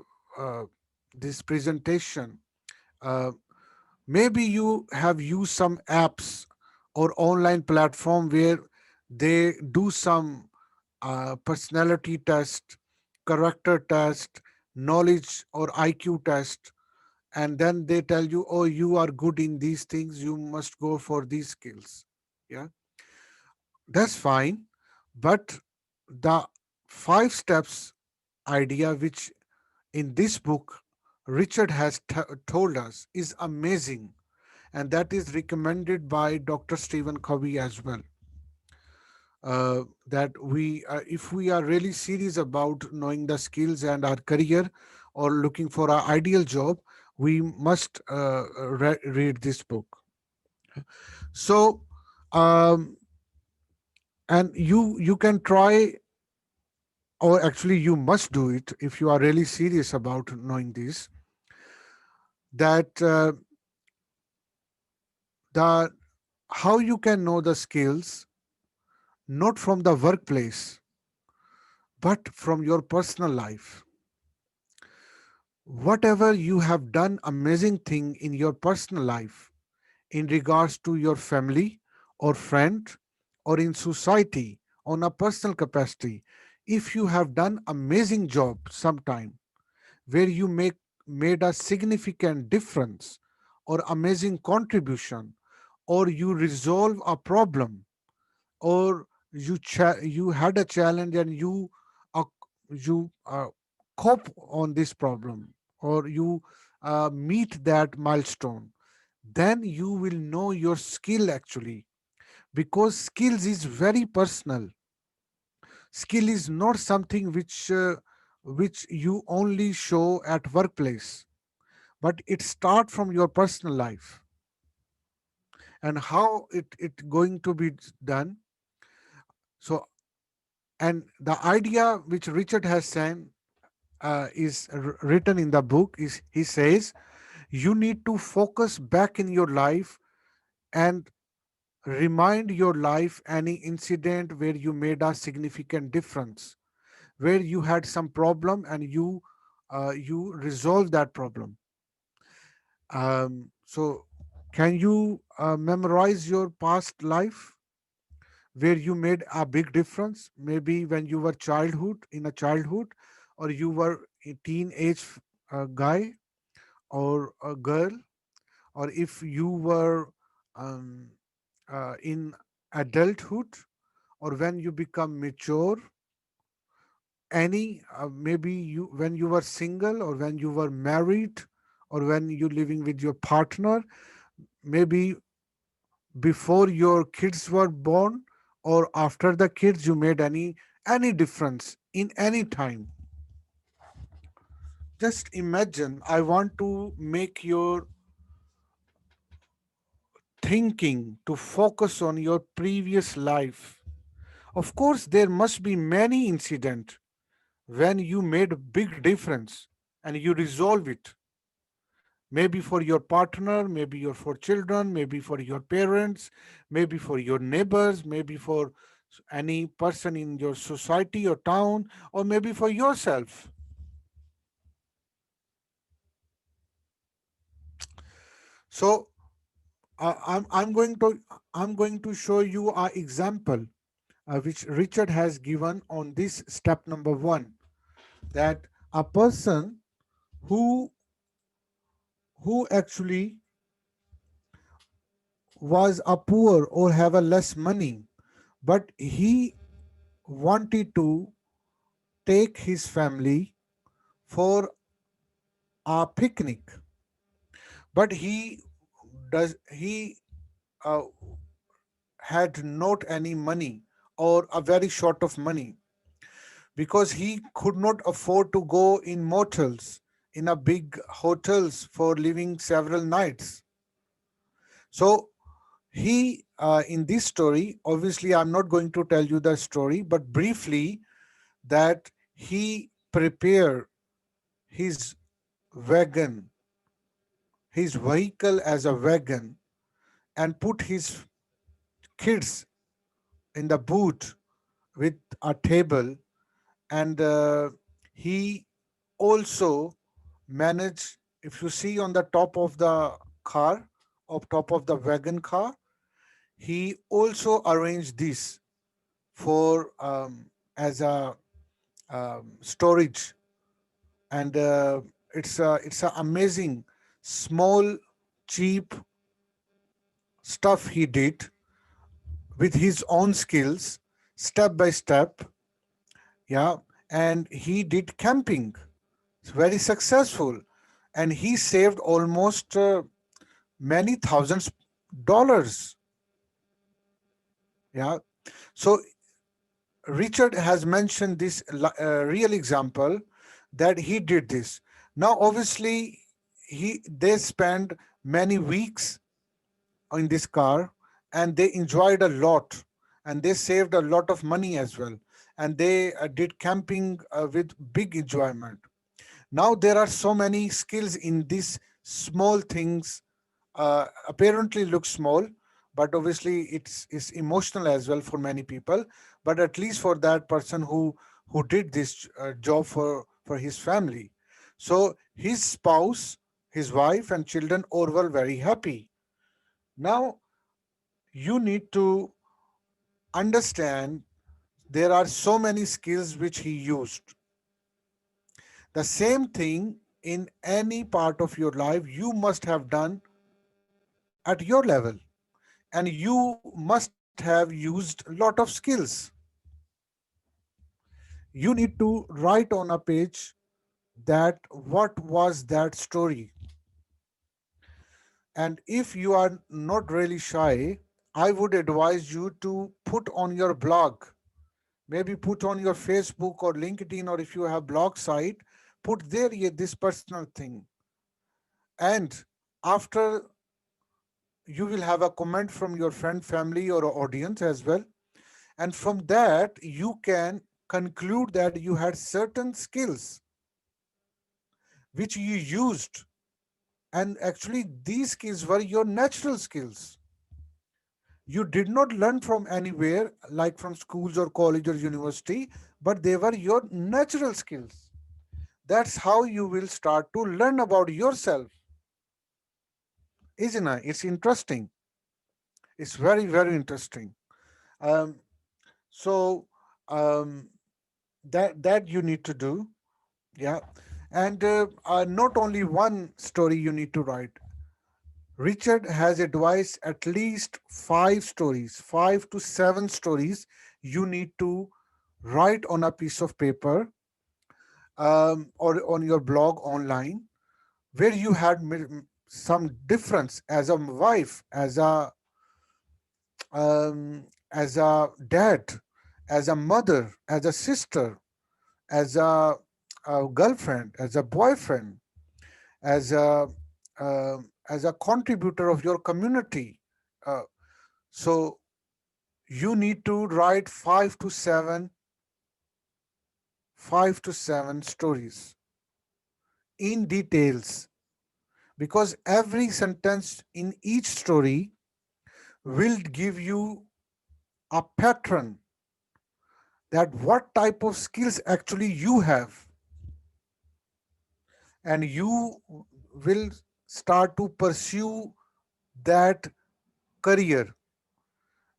A: this presentation, uh, maybe you have used some apps or online platform where they do some personality test, character test, knowledge or IQ test, and then they tell you, oh, you are good in these things, you must go for these skills. Yeah, that's fine. But the 5 steps idea, which in this book Richard has told us, is amazing, and that is recommended by Dr. Stephen Covey as well. That if we are really serious about knowing the skills and our career or looking for our ideal job, we must read this book. So, and you can try or actually you must do it if you are really serious about knowing this, that the how you can know the skills not from the workplace but from your personal life. Whatever you have done amazing thing in your personal life in regards to your family or friend or in society on a personal capacity, if you have done amazing job sometime where you made a significant difference or amazing contribution, or you resolve a problem, or you had a challenge and uh, you cope on this problem, or you meet that milestone, then you will know your skill actually, because skills is very personal. Skill is not something which you only show at workplace, but it start from your personal life. And how it going to be done? So, and the idea which Richard has said is written in the book is, he says, you need to focus back in your life and remind your life any incident where you made a significant difference, where you had some problem and you resolve that problem. So can you memorize your past life where you made a big difference? Maybe when you were childhood, or you were a teenage guy or a girl, or if you were um, in adulthood, or when you become mature, any maybe you when you were single or when you were married or when you living with your partner, maybe before your kids were born or after the kids, you made any difference in any time. Just imagine, I want to make your thinking to focus on your previous life. Of course there must be many incidents when you made a big difference and you resolve it, maybe for your partner, maybe for children, maybe for your parents, maybe for your neighbors, maybe for any person in your society or town, or maybe for yourself. So I'm going to show you an example which Richard has given on this step number one, that a person who actually was a poor or have a less money, but he wanted to take his family for a picnic, but he uh, had not any money or a very short of money, because he could not afford to go in motels in a big hotels for living several nights. So he in this story, obviously I'm not going to tell you the story, but briefly, that he prepared his wagon, his vehicle as a wagon, and put his kids in the boot with a table, and he also managed, if you see on the top of the car, of top of the wagon car, he also arranged this for as a storage, and it's a amazing small cheap stuff he did with his own skills, step by step. Yeah, and he did camping. It's very successful, and he saved almost many thousands dollars. Yeah, so Richard has mentioned this real example that he did this. Now, obviously, they spent many weeks in this car and they enjoyed a lot and they saved a lot of money as well. and they did camping with big enjoyment. Now there are so many skills in these small things, apparently look small, but obviously it's emotional as well for many people. But at least for that person who did this job for his family, so his spouse, his wife, and children all were very happy. Now you need to understand there are so many skills which he used. The same thing in any part of your life you must have done at your level, and you must have used a lot of skills. You need to write on a page that what was that story. And if you are not really shy, I would advise you to put on your blog, maybe put on your Facebook or LinkedIn, or if you have blog site, put there this personal thing. And after, you will have a comment from your friend, family, or audience as well. And from that, you can conclude that you had certain skills which you used. And actually, these skills were your natural skills. You did not learn from anywhere, like from schools or college or university, but they were your natural skills. That's how you will start to learn about yourself. Isn't it? It's interesting. It's very, very interesting. Um, so um, that you need to do. Yeah. And not only one story you need to write. Richard has advised at least 5 stories, 5 to 7 stories you need to write on a piece of paper, or on your blog online, where you had some difference as a wife, as a dad, as a mother, as a sister, as a girlfriend, as a boyfriend, as a as a contributor of your community. Uh, so you need to write 5 to 7 stories in details, because every sentence in each story will give you a pattern that what type of skills actually you have, and you will start to pursue that career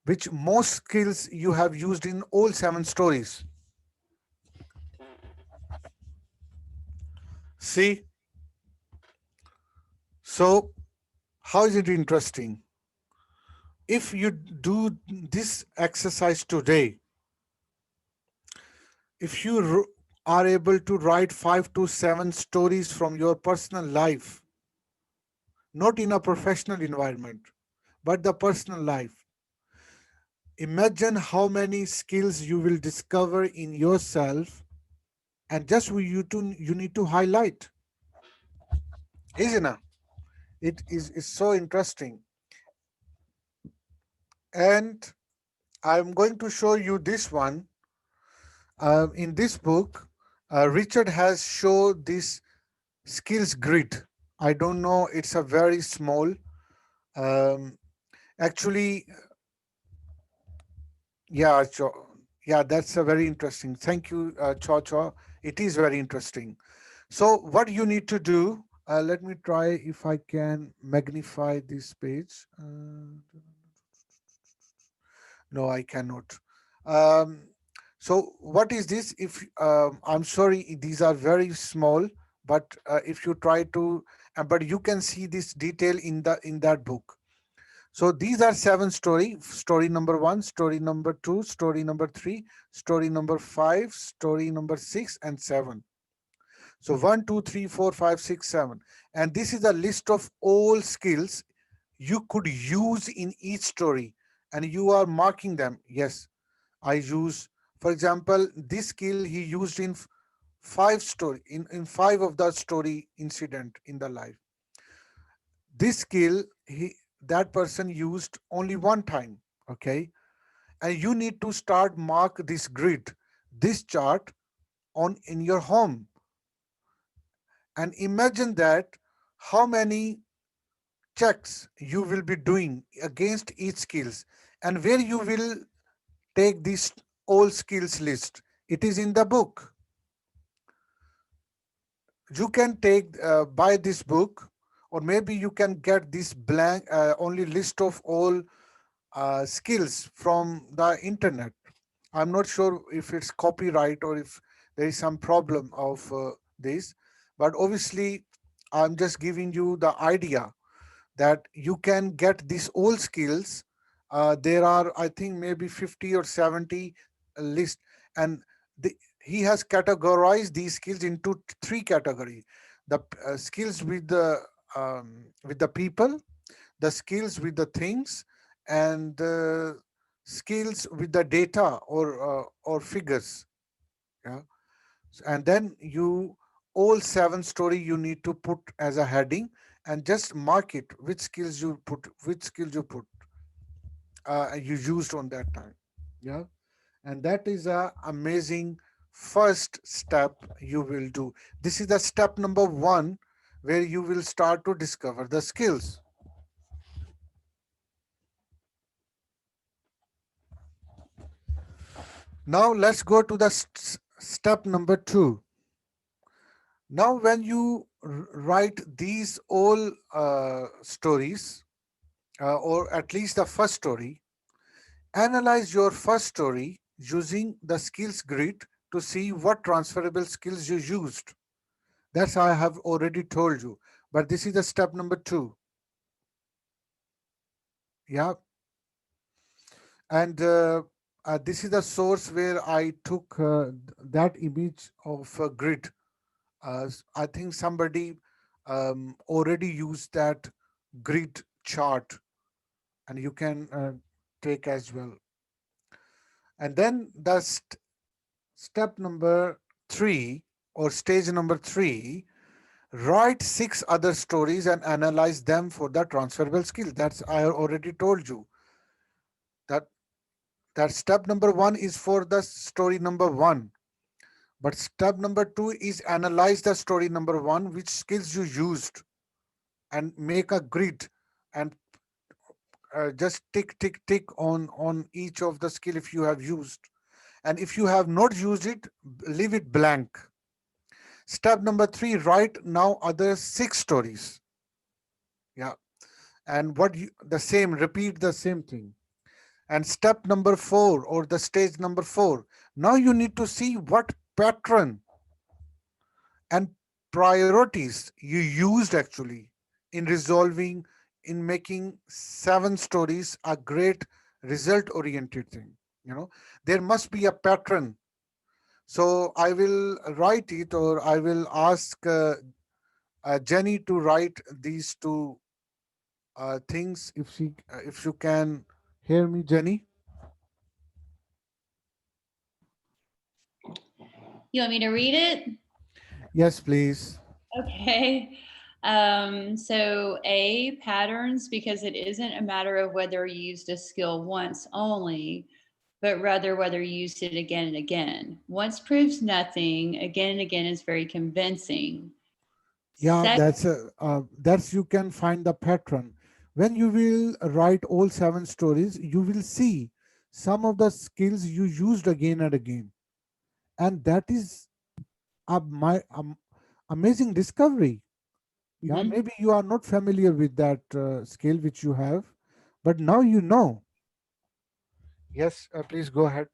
A: which most skills you have used in all 7 stories. See, so how is it interesting? If you do this exercise today, if you are able to write 5 to 7 stories from your personal life, not in a professional environment, but the personal life, imagine how many skills you will discover in yourself, and just you need to highlight. Isn't it? It is so interesting. And I'm going to show you this one. In this book, Richard has showed this skills grid. I don't know, it's a very small. Um, actually, yeah, yeah, that's a very interesting. Thank you, Cho Cho. It is very interesting. So what you need to do, let me try if I can magnify this page. No, I cannot. Um, so what is this? If I'm sorry, these are very small, but if you try to, but you can see this detail in that book. So these are 7 story. Story number 1, story number 2, story number 3, story number 5, story number 6, and 7. So 1, 2, 3, 4, 5, 6, 7. And this is a list of all skills you could use in each story. And you are marking them. Yes, I use, for example, this skill he used in 5 of the story incident in the life. This skill that person used only one time. Okay. And you need to start mark this grid this chart on in your home, and imagine that how many checks you will be doing against each skills, and where you will take this all skills list. It is in the book. You can take buy this book, or maybe you can get this blank only list of all skills from the internet. I'm not sure if it's copyright or if there is some problem of this, but obviously I'm just giving you the idea that you can get these all skills. There are, I think, maybe 50 or 70 list, and he has categorized these skills into three categories: the skills with the people, the skills with the things, and the skills with the data or figures. Yeah, and then you all seven story you need to put as a heading, and just mark it which skills you put you used on that time. Yeah, and that is a amazing first step you will do. This is the step number one, where you will start to discover the skills. Now let's go to the step number two. Now, when you write these all stories, or at least the first story, analyze your first story using the skills grid to see what transferable skills you used. That's I have already told you. But this is the step number two. Yeah. And this is the source where I took that image of a grid. I think somebody already used that grid chart, and you can take as well. And then the step number three, or stage number three, write 6 other stories and analyze them for the transferable skill. That's I already told you that step number one is for the story number one. But step number two is analyze the story number one, which skills you used, and make a grid, and just tick, tick, tick on each of the skill if you have used. And if you have not used it, leave it blank. Step number three, write now other 6 stories. Yeah. And the same, repeat the same thing. And step number four, or the stage number four, now you need to see what pattern and priorities you used actually in resolving, in making 7 stories a great result oriented thing. There must be a pattern. So I will write it, or I will ask Jenny to write these two things, if you can hear me, Jenny.
N: You want me to read it?
A: Yes, please.
N: Okay. So A, patterns, because it isn't a matter of whether you used a skill once only, but rather whether you used it again and again. Once proves nothing, again and again is very convincing.
A: Yeah, that's you can find the pattern. When you will write all 7 stories, you will see some of the skills you used again and again, and that is my amazing discovery. Yeah, maybe you are not familiar with that skill which you have, but now you know. Yes, please go ahead.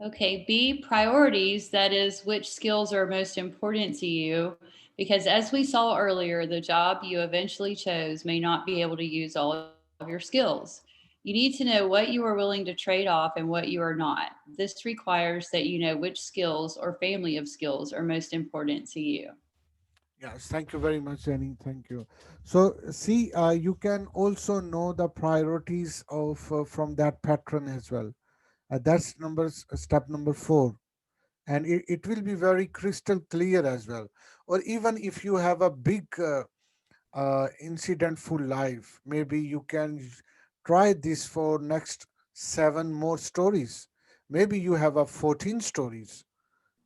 N: Okay, B, priorities, that is, which skills are most important to you. Because as we saw earlier, the job you eventually chose may not be able to use all of your skills. You need to know what you are willing to trade off and what you are not. This requires that you know which skills or family of skills are most important to you.
A: Yes, thank you very much, Jenny. Thank you. So, see, you can also know the priorities of from that pattern as well. That's step number 4, and it will be very crystal clear as well. Or even if you have a big incidentful life, maybe you can try this for next 7 more stories. maybe you have a 14 stories.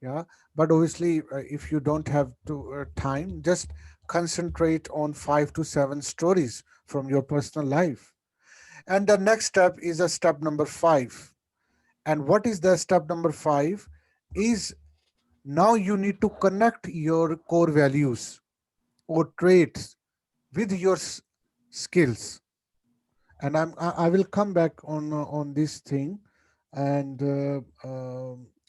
A: Yeah, but obviously if you don't have to time, just concentrate on 5 to 7 stories from your personal life. And the next step is a step number 5. And what is the step number 5 is, now you need to connect your core values or traits with your skills. And I will come back on this thing. And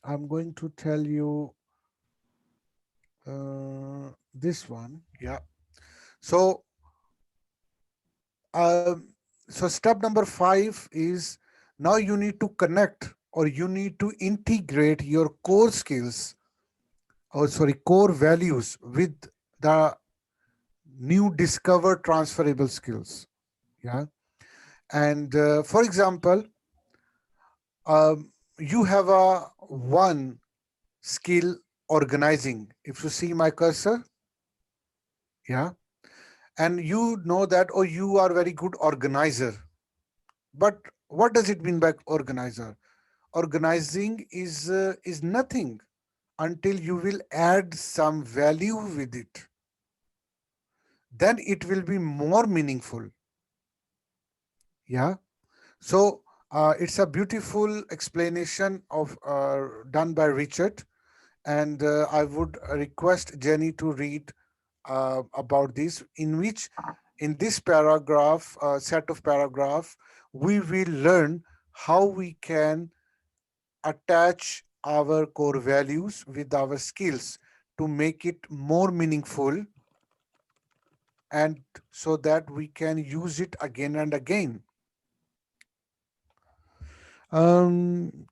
A: I'm going to tell you this one. Yeah. So um, so step number 5 is, now you need to connect, or you need to integrate your core skills, or sorry, core values with the new discovered transferable skills. Yeah. And for example, you have a one skill, organizing. If you see my cursor, yeah, and you know that, oh, you are very good organizer. But what does it mean by organizer? Organizing is nothing until you will add some value with it. Then it will be more meaningful. Yeah. So it's a beautiful explanation of done by Richard, and I would request Jenny to read about this, in which in this paragraph, set of paragraph, we will learn how we can attach our core values with our skills to make it more meaningful, and so that we can use it again and again.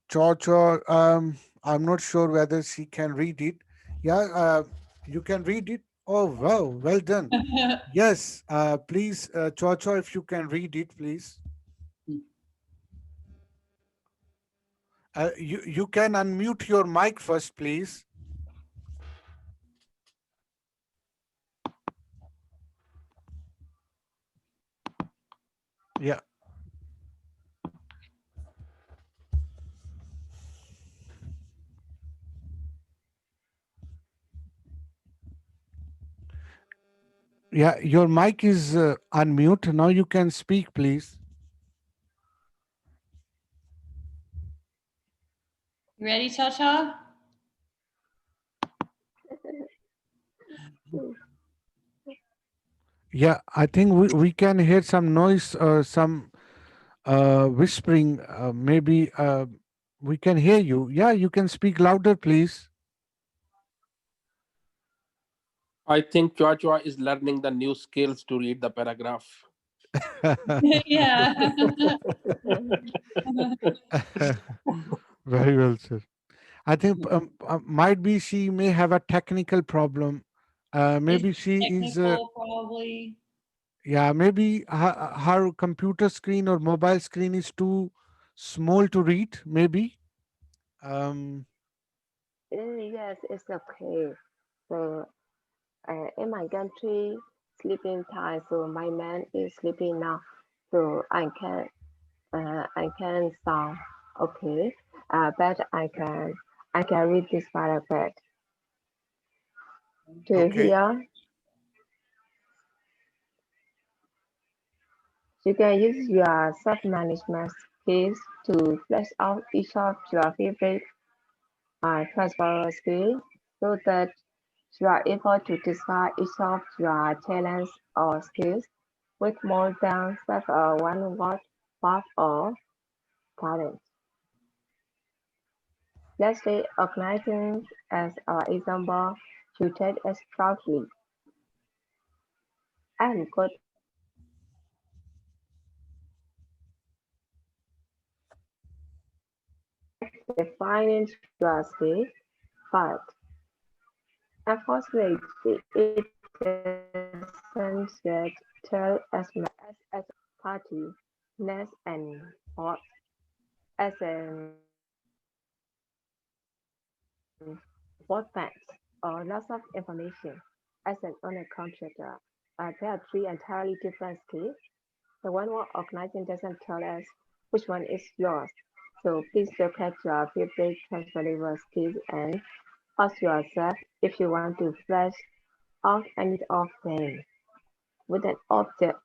A: Cho, I'm not sure whether she can read it. Yeah, you can read it. Oh, wow, well done. Yes, please, Cho, if you can read it, please. You can unmute your mic first, please. Yeah. Yeah, your mic is unmute. Now you can speak, please.
N: You ready, Cha Cha?
A: Yeah, I think we can hear some noise, some whispering. Maybe we can hear you. Yeah, you can speak louder, please.
O: I think Chua is learning the new skills to read the paragraph.
N: Yeah.
A: Very well, sir. I think might be she may have a technical problem. Maybe
N: It's
A: she is.
N: technical, probably.
A: Yeah, maybe her computer screen or mobile screen is too small to read. Maybe. Um,
P: Yes, it's okay. So in my country, sleeping time. So my man is sleeping now. So I can sound okay. But I can read this paragraph. Do you
A: okay.
P: hear? You can use your self-management skills to flesh out each of your favorite transferable skills so that you are able to discover each of your talents or skills with more than one word path or talent. Let's say organizing as an example to take us proudly. I'm good at defining your skill, but unfortunately it doesn't yet tell as much as party, ness and hot as an what facts or lots of information as an owner computer. There are three entirely different skills. The one where organizing doesn't tell us which one is yours. So please look at your favorite transferable skills and ask yourself if you want to flash out any of them with an object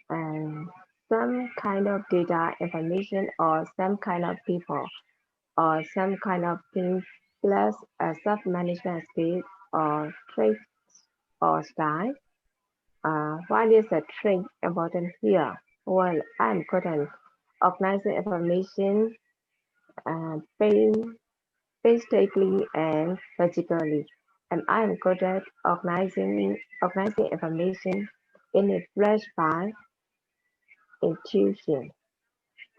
P: and some kind of data information or some kind of people or some kind of thing plus a self-management skill or trait or style. Why is a trait important here? Well, I'm good at organizing information painstakingly and logically, and I'm good at organizing information in a flash file. Intuition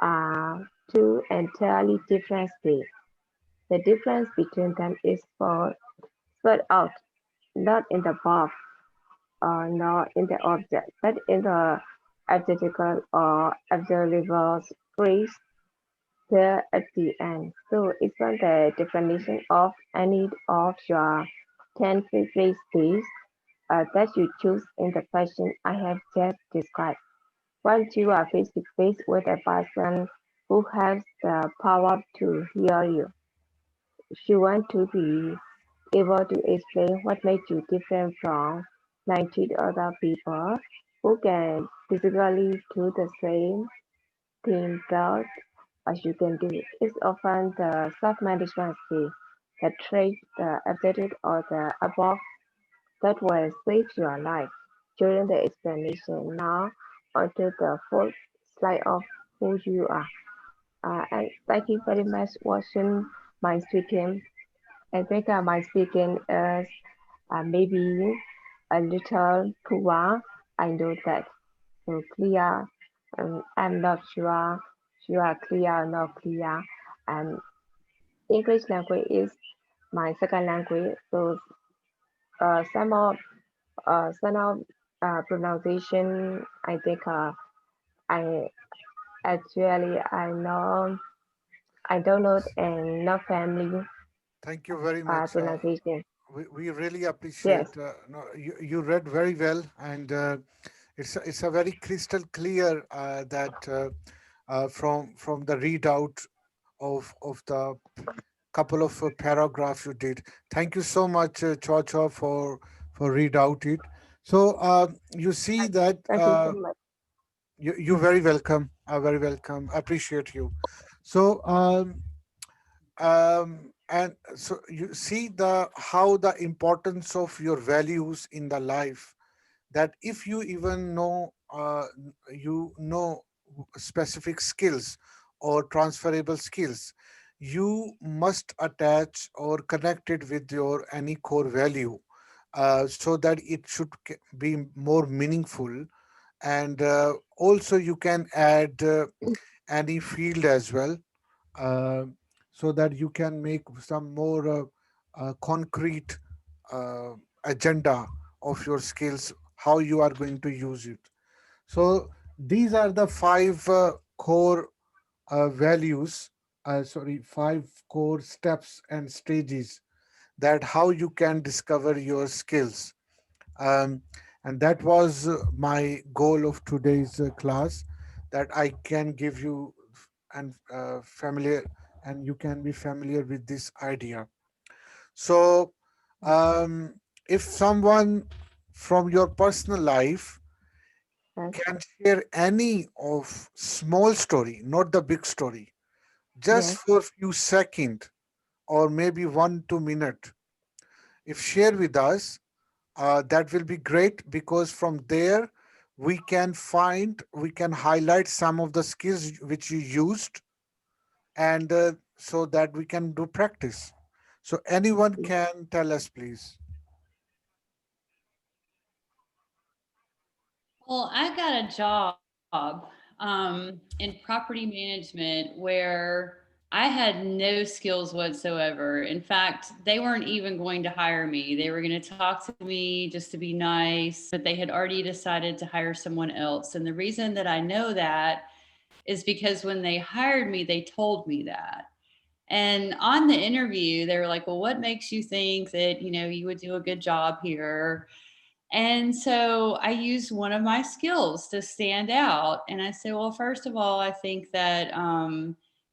P: are two entirely different skills. The difference between them is spelled out not in the verb or nor in the object, but in the adjectival or observable phrase there at the end. So it's not the definition of any of your 10 favorite skills that you choose in the fashion I have just described. Once you are face to face with a person who has the power to hear you, you want to be able to explain what makes you different from 90 other people who can physically do the same thing that as you can do. It's often the self-management skill, the trait, the ability, or the above that will save your life. During the explanation now onto the fourth slide of who you are. And thank you very much watching my speaking. I think my speaking is maybe a little poor. I know that. So clear. I'm not sure you are clear or not clear. And English language is my second language. So some of pronunciation, I think I actually I don't know and not family
A: Thank you very much.
P: pronunciation.
A: We really
P: Yes,
A: appreciate. No, you read very well, and it's a very crystal clear that from the readout of the couple of paragraphs you did. Thank you so much, Cho, for read out it. So you see that
P: thank you so much.
A: you're very welcome. Very welcome. Appreciate you. So and so you see the how the importance of your values in the life, that if you even know you know specific skills or transferable skills, you must attach or connect it with your any core value, so that it should be more meaningful. And also you can add any field as well, uh, so that you can make some more concrete uh, agenda of your skills, how you are going to use it. So these are the five core values, five core steps and stages, that how you can discover your skills. um, and that was my goal of today's class, that I can give you and familiar, and you can be familiar with this idea. So if someone from your personal life
P: Yes,
A: can share any of small story, not the big story, just
P: yes.
A: for a few seconds or maybe 1 2 minute, if share with us, that will be great, because from there we can highlight some of the skills which you used, and so that we can do practice. So anyone can tell us, please.
N: Well, I got a job in property management where I had no skills whatsoever. In fact, they weren't even going to hire me. They were going to talk to me just to be nice, but they had already decided to hire someone else. And the reason that I know that is because when they hired me, they told me that. And on the interview, they were like, "Well, what makes you think that, you would do a good job here?" And so I used one of my skills to stand out. And I said, well, first of all, I think that,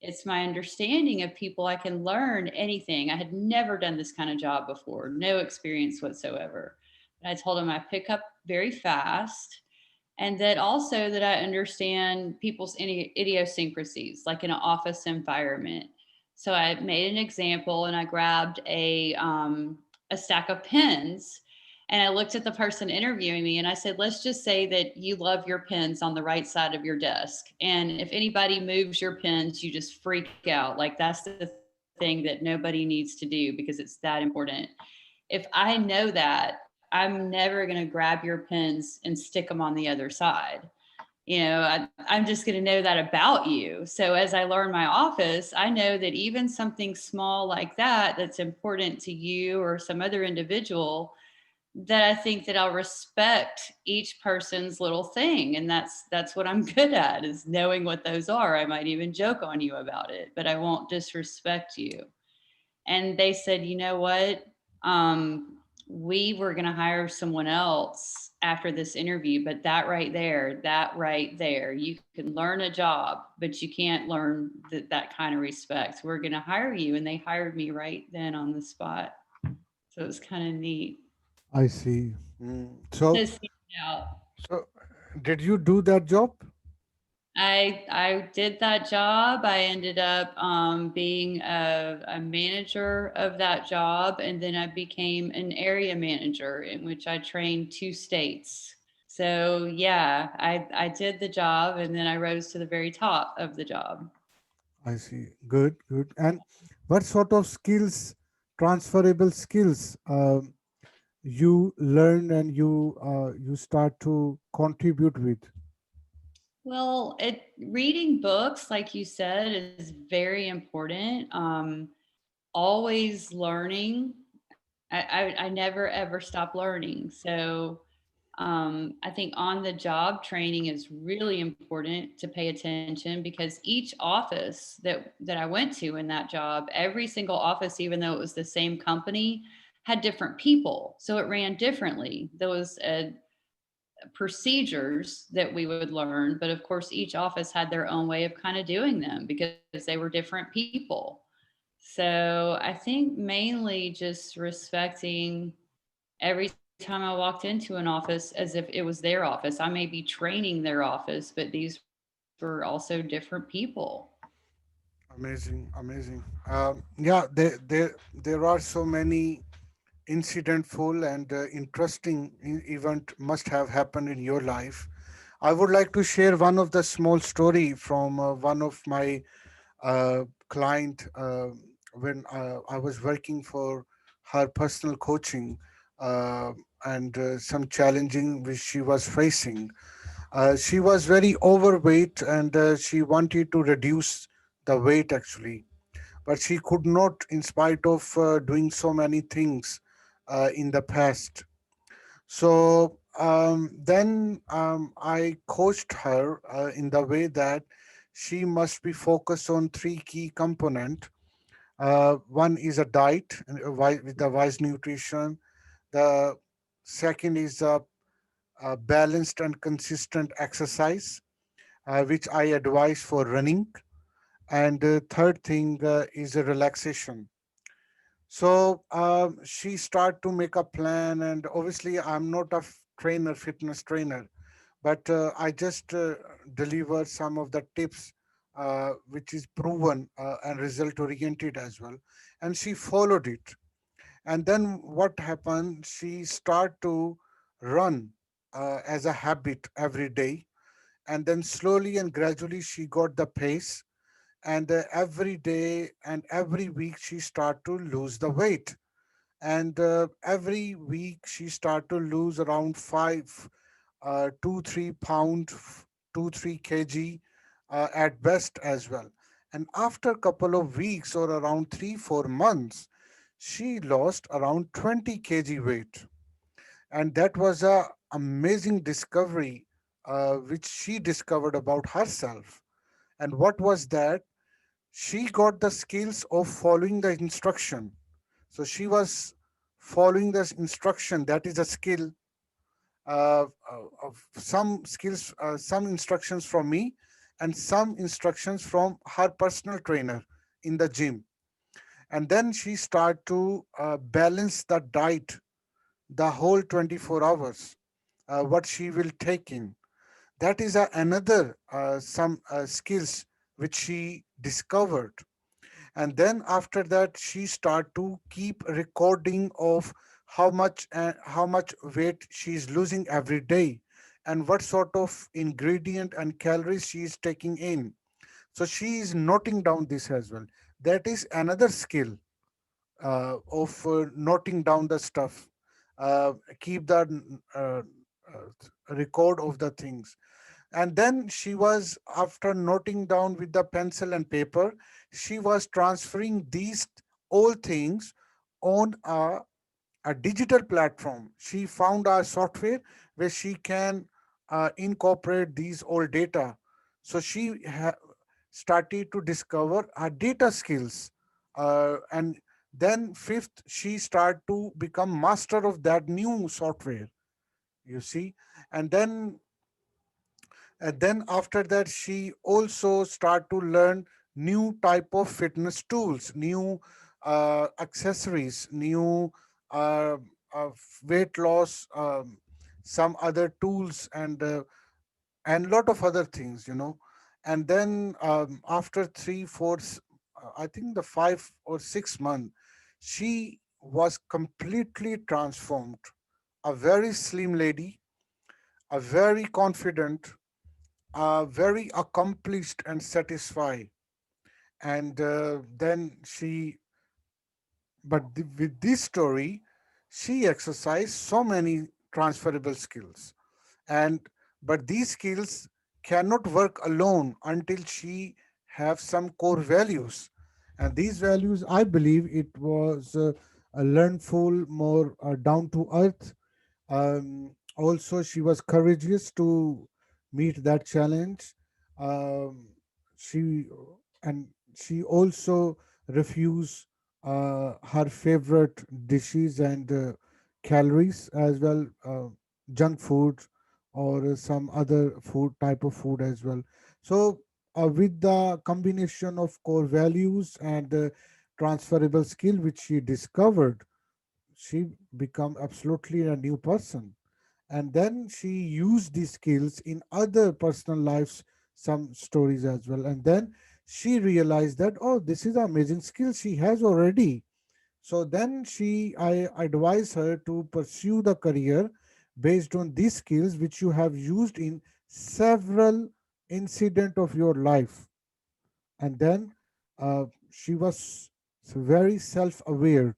N: It's my understanding of people. I can learn anything. I had never done this kind of job before, no experience whatsoever. And I told him I pick up very fast, and that also that I understand people's idiosyncrasies, like in an office environment. So I made an example, and I grabbed a stack of pens, and I looked at the person interviewing me, and I said, let's just say that you love your pens on the right side of your desk. And if anybody moves your pens, you just freak out. Like, that's the thing that nobody needs to do because it's that important. If I know that, I'm never going to grab your pens and stick them on the other side. I'm just going to know that about you. So as I learn my office, I know that even something small like that, that's important to you or some other individual, that I think that I'll respect each person's little thing. And that's what I'm good at, is knowing what those are. I might even joke on you about it, but I won't disrespect you. And they said, you know what? We were going to hire someone else after this interview, but that right there, you can learn a job, but you can't learn that kind of respect. We're going to hire you. And they hired me right then on the spot. So it was kind of neat.
A: I see. So,
N: To see it out.
A: so did you do that job?
N: I did that job. I ended up being a manager of that job, and then I became an area manager, in which I trained 2 states. So yeah, I did the job, and then I rose to the very top of the job.
A: I see. Good, good. And what sort of skills, transferable skills, you learn and you start to contribute with?
N: Well, reading books, like you said, is very important. Always learning. I never ever stop learning. So I think on the job training is really important to pay attention, because each office that I went to in that job, every single office, even though it was the same company, had different people. So it ran differently. There was procedures that we would learn, but of course each office had their own way of kind of doing them because they were different people. So I think mainly just respecting every time I walked into an office as if it was their office. I may be training their office, but these were also different people.
A: Amazing, amazing. Yeah, there are so many incidentful and interesting event must have happened in your life. I would like to share one of the small story from one of my client when I was working for her personal coaching, uh, and some challenging which she was facing. She was very overweight, and she wanted to reduce the weight actually, but she could not, in spite of doing so many things in the past. So then I coached her in the way that she must be focused on 3 key components. One is a diet with the wise nutrition. The second is a balanced and consistent exercise, which I advise for running. And the third thing is a relaxation. So she start to make a plan, and obviously I'm not a trainer, fitness trainer, but I just deliver some of the tips which is proven and result oriented as well. And she followed it. And then what happened? She start to run as a habit every day, and then slowly and gradually she got the pace, and every day and every week she start to lose the weight, and every week she start to lose around 2 3 pound 2 3 kg at best as well. And after a couple of weeks or around 3 4 months, she lost around 20 kg weight. And that was a amazing discovery which she discovered about herself. And what was that? She got the skills of following the instruction. So she was following this instruction. That is a skill of some skills, some instructions from me, and some instructions from her personal trainer in the gym. And then she start to balance the diet the whole 24 hours, what she will take in. That is another some skills which she discovered. And then after that she start to keep recording of how much weight she is losing every day, and what sort of ingredient and calories she is taking in. So she is noting down this as well. That is another skill of noting down the stuff, keep the record of the things. And then she was, after noting down with the pencil and paper, she was transferring these all things on a digital platform. She found a software where she can incorporate these all data. So she started to discover her data skills. And then fifth, she started to become master of that new software, you see. And then after that she also start to learn new type of fitness tools, new accessories, new uh, weight loss, some other tools, and lot of other things, and then after 3 4 I think the 5 or 6 months, she was completely transformed, a very slim lady, a very confident, very accomplished and satisfied. And then she, with this story, she exercised so many transferable skills. And but these skills cannot work alone until she have some core values. And these values, I believe, it was a learnful, more down to earth. Also, she was courageous to meet that challenge. Um, she and she also refused her favorite dishes and calories as well, junk food or some other food type of food as well. So, with the combination of core values and transferable skill which she discovered, she become absolutely a new person. And then she used these skills in other personal lives, some stories as well. And then she realized that, oh, this is an amazing skill she has already. So then I advise her to pursue the career based on these skills which you have used in several incident of your life. And then she was very self-aware.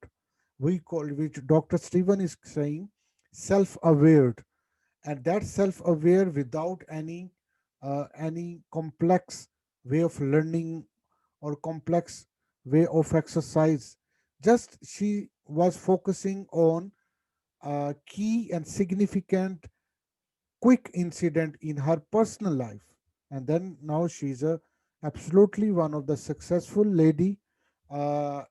A: We call, which Dr. Stephen is saying, self-aware. And that self-aware without any complex way of learning or complex way of exercise. Just she was focusing on key and significant quick incident in her personal life. And then now she's a absolutely one of the successful lady uh,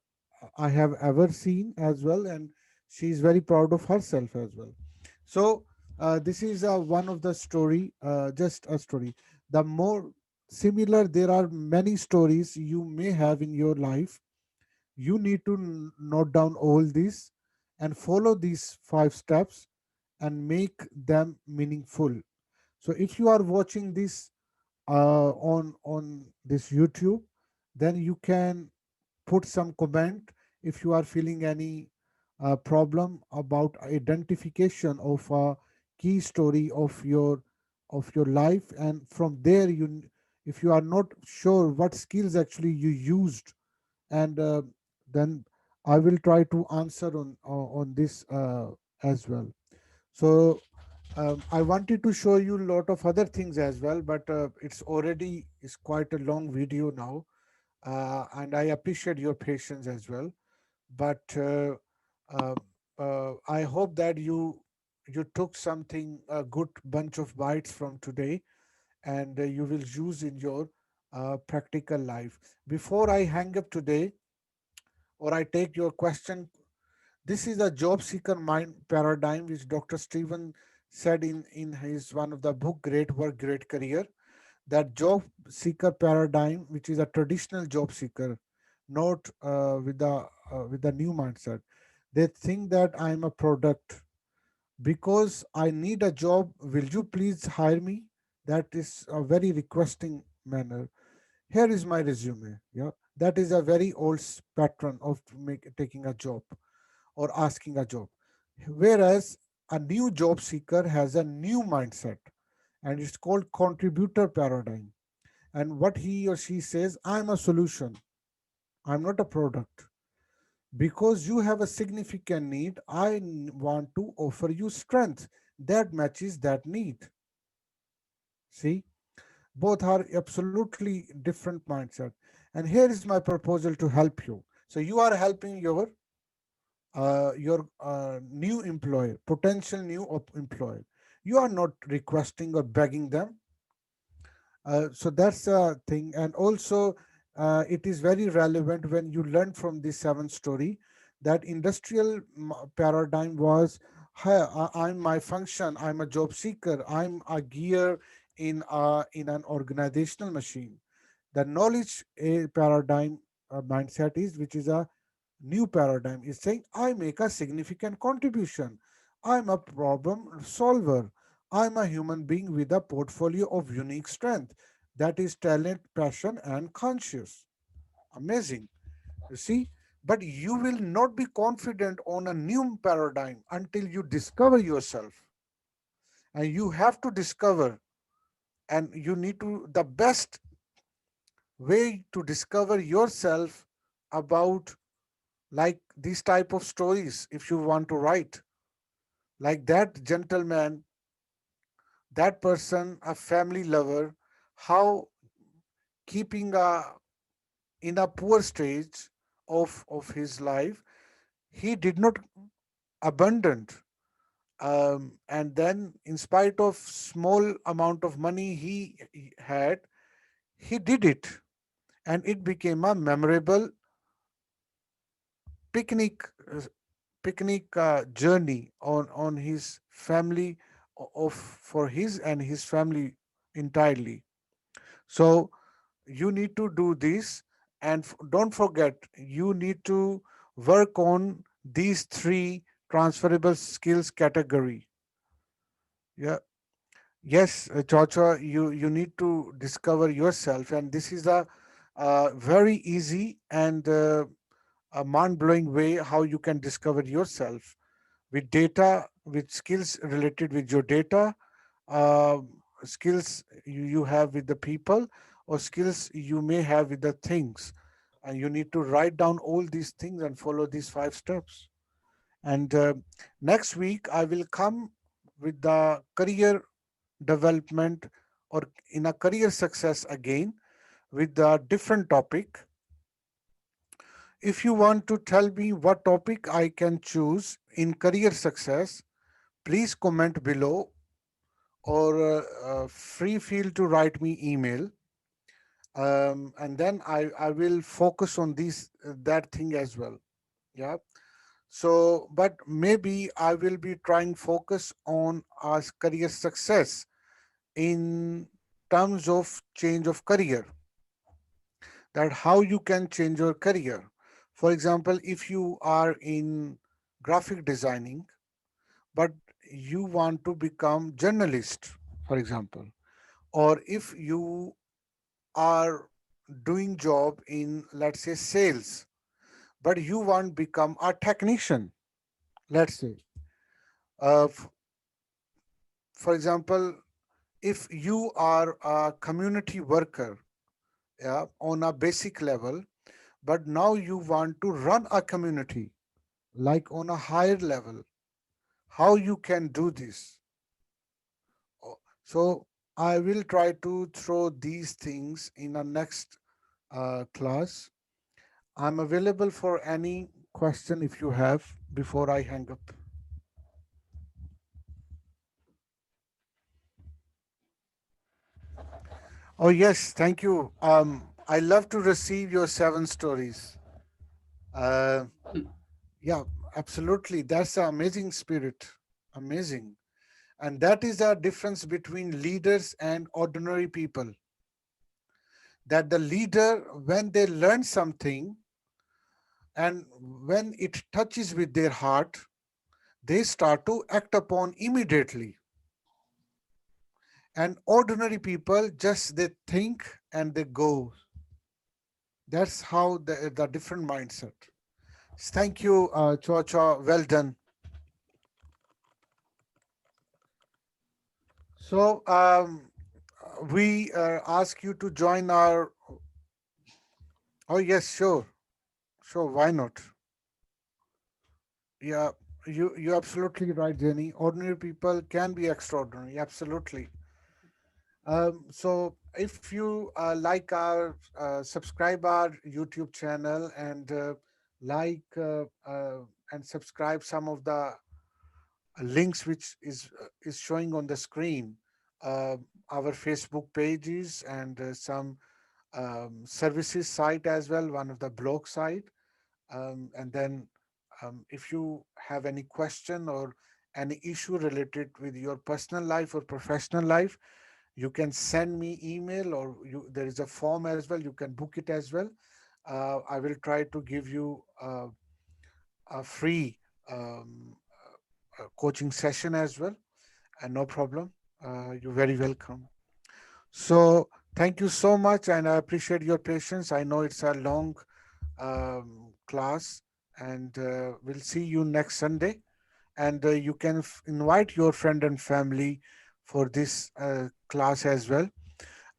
A: I have ever seen as well. And she's very proud of herself as well. So this is one of the story, just a story. The more similar, there are many stories you may have in your life. You need to note down all this and follow these 5 steps and make them meaningful. So if you are watching this on this YouTube, then you can put some comment if you are feeling any problem about identification of a key story of your life. And from there, if you are not sure what skills actually you used, and then I will try to answer on this as well. So I wanted to show you a lot of other things as well, but it's quite a long video now, and I appreciate your patience as well. But uh, I hope that you took something, a good bunch of bites from today, and you will use in your practical life. Before I hang up today, or I take your question, this is a job seeker mind paradigm, which Dr. Stephen said in his one of the book, Great Work, Great Career. that job seeker paradigm, which is a traditional job seeker, not with the new mindset. They think that I'm a product because I need a job. Will you please hire me? That is a very requesting manner. Here is my resume. Yeah, that is a very old pattern of taking a job or asking a job. Whereas a new job seeker has a new mindset, and it's called contributor paradigm. And what he or she says, I'm a solution, I'm not a product. Because you have a significant need, want to offer you strength that matches that need. See, both are absolutely different mindset. And here is my proposal to help you. So you are helping your new employer, potential new employer. You are not requesting or begging them. So that's a thing. And also, it is very relevant when you learn from this seven story that industrial paradigm was, "Hi, I'm my function. I'm a job seeker. I'm a gear in an organizational machine." The knowledge paradigm mindset is, which is a new paradigm, is saying, I make a significant contribution. I'm a problem solver. I'm a human being with a portfolio of unique strength. That is talent, passion, and conscious. Amazing. You see? But you will not be confident on a new paradigm until you discover yourself. And you have to discover, and you need to, the best way to discover yourself about like these type of stories, if you want to write like that gentleman, that person, a family lover, how keeping in a poor stage of his life, he did not abandoned, and then in spite of small amount of money he had, he did it, and it became a memorable picnic journey on his family, of for his and his family entirely. So you need to do this, and don't forget, you need to work on these three transferable skills category. Yeah. Yes, Chacha, you need to discover yourself, and this is a very easy and a mind-blowing way how you can discover yourself with data, with skills related with your data, uh, skills you have with the people, or skills you may have with the things. And you need to write down all these things and follow these 5 steps. And next week, I will come with the career development, or in a career success again, with a different topic. If you want to tell me what topic I can choose in career success, please comment below, or free feel to write me email, and then I will focus on this that thing as well. Yeah. So, but maybe I will be trying focus on our career success in terms of change of career, that how you can change your career. For example, if you are in graphic designing, but you want to become journalist, for example, or if you are doing job in, let's say, sales, but you want to become a technician, let's say, uh, f- for example, if you are a community worker, yeah, on a basic level, but now you want to run a community like on a higher level, how you can do this. So I will try to throw these things in a next class. I'm available for any question if you have before I hang up. Oh yes, thank you. I love to receive your 7 stories. Uh, yeah, absolutely. That's an amazing spirit. Amazing. And that is the difference between leaders and ordinary people. that the leader, when they learn something and when it touches with their heart, they start to act upon immediately. And ordinary people just they think and they go. That's how the different mindset. Thank you, Cho. Well done. So we ask you to join our. Oh yes, sure. Why not? Yeah, you're absolutely right, Jenny. Ordinary people can be extraordinary. Absolutely. So if you like our subscribe our YouTube channel and like and subscribe some of the links which is showing on the screen, our Facebook pages and some services site as well, one of the blog site, and then if you have any question or any issue related with your personal life or professional life, you can send me email, or there is a form as well. You can book it as well. I will try to give you a free coaching session as well, and no problem. You're very welcome. So thank you so much, and I appreciate your patience. I know it's a long class, and we'll see you next Sunday. And you can invite your friend and family for this class as well.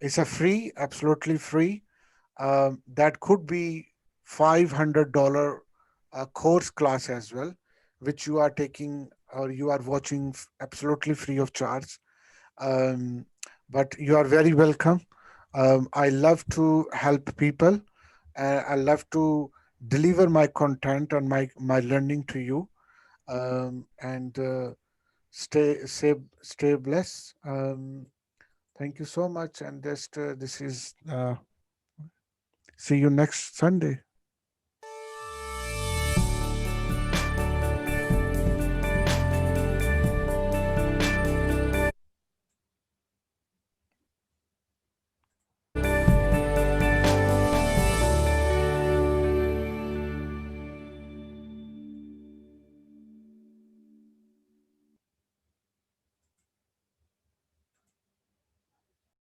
A: It's a free, absolutely free. That could be $500 course class as well, which you are taking or you are watching absolutely free of charge. Um, but you are very welcome. I love to help people. I love to deliver my content and my learning to you. And stay blessed. Thank you so much. And just this is see you next Sunday.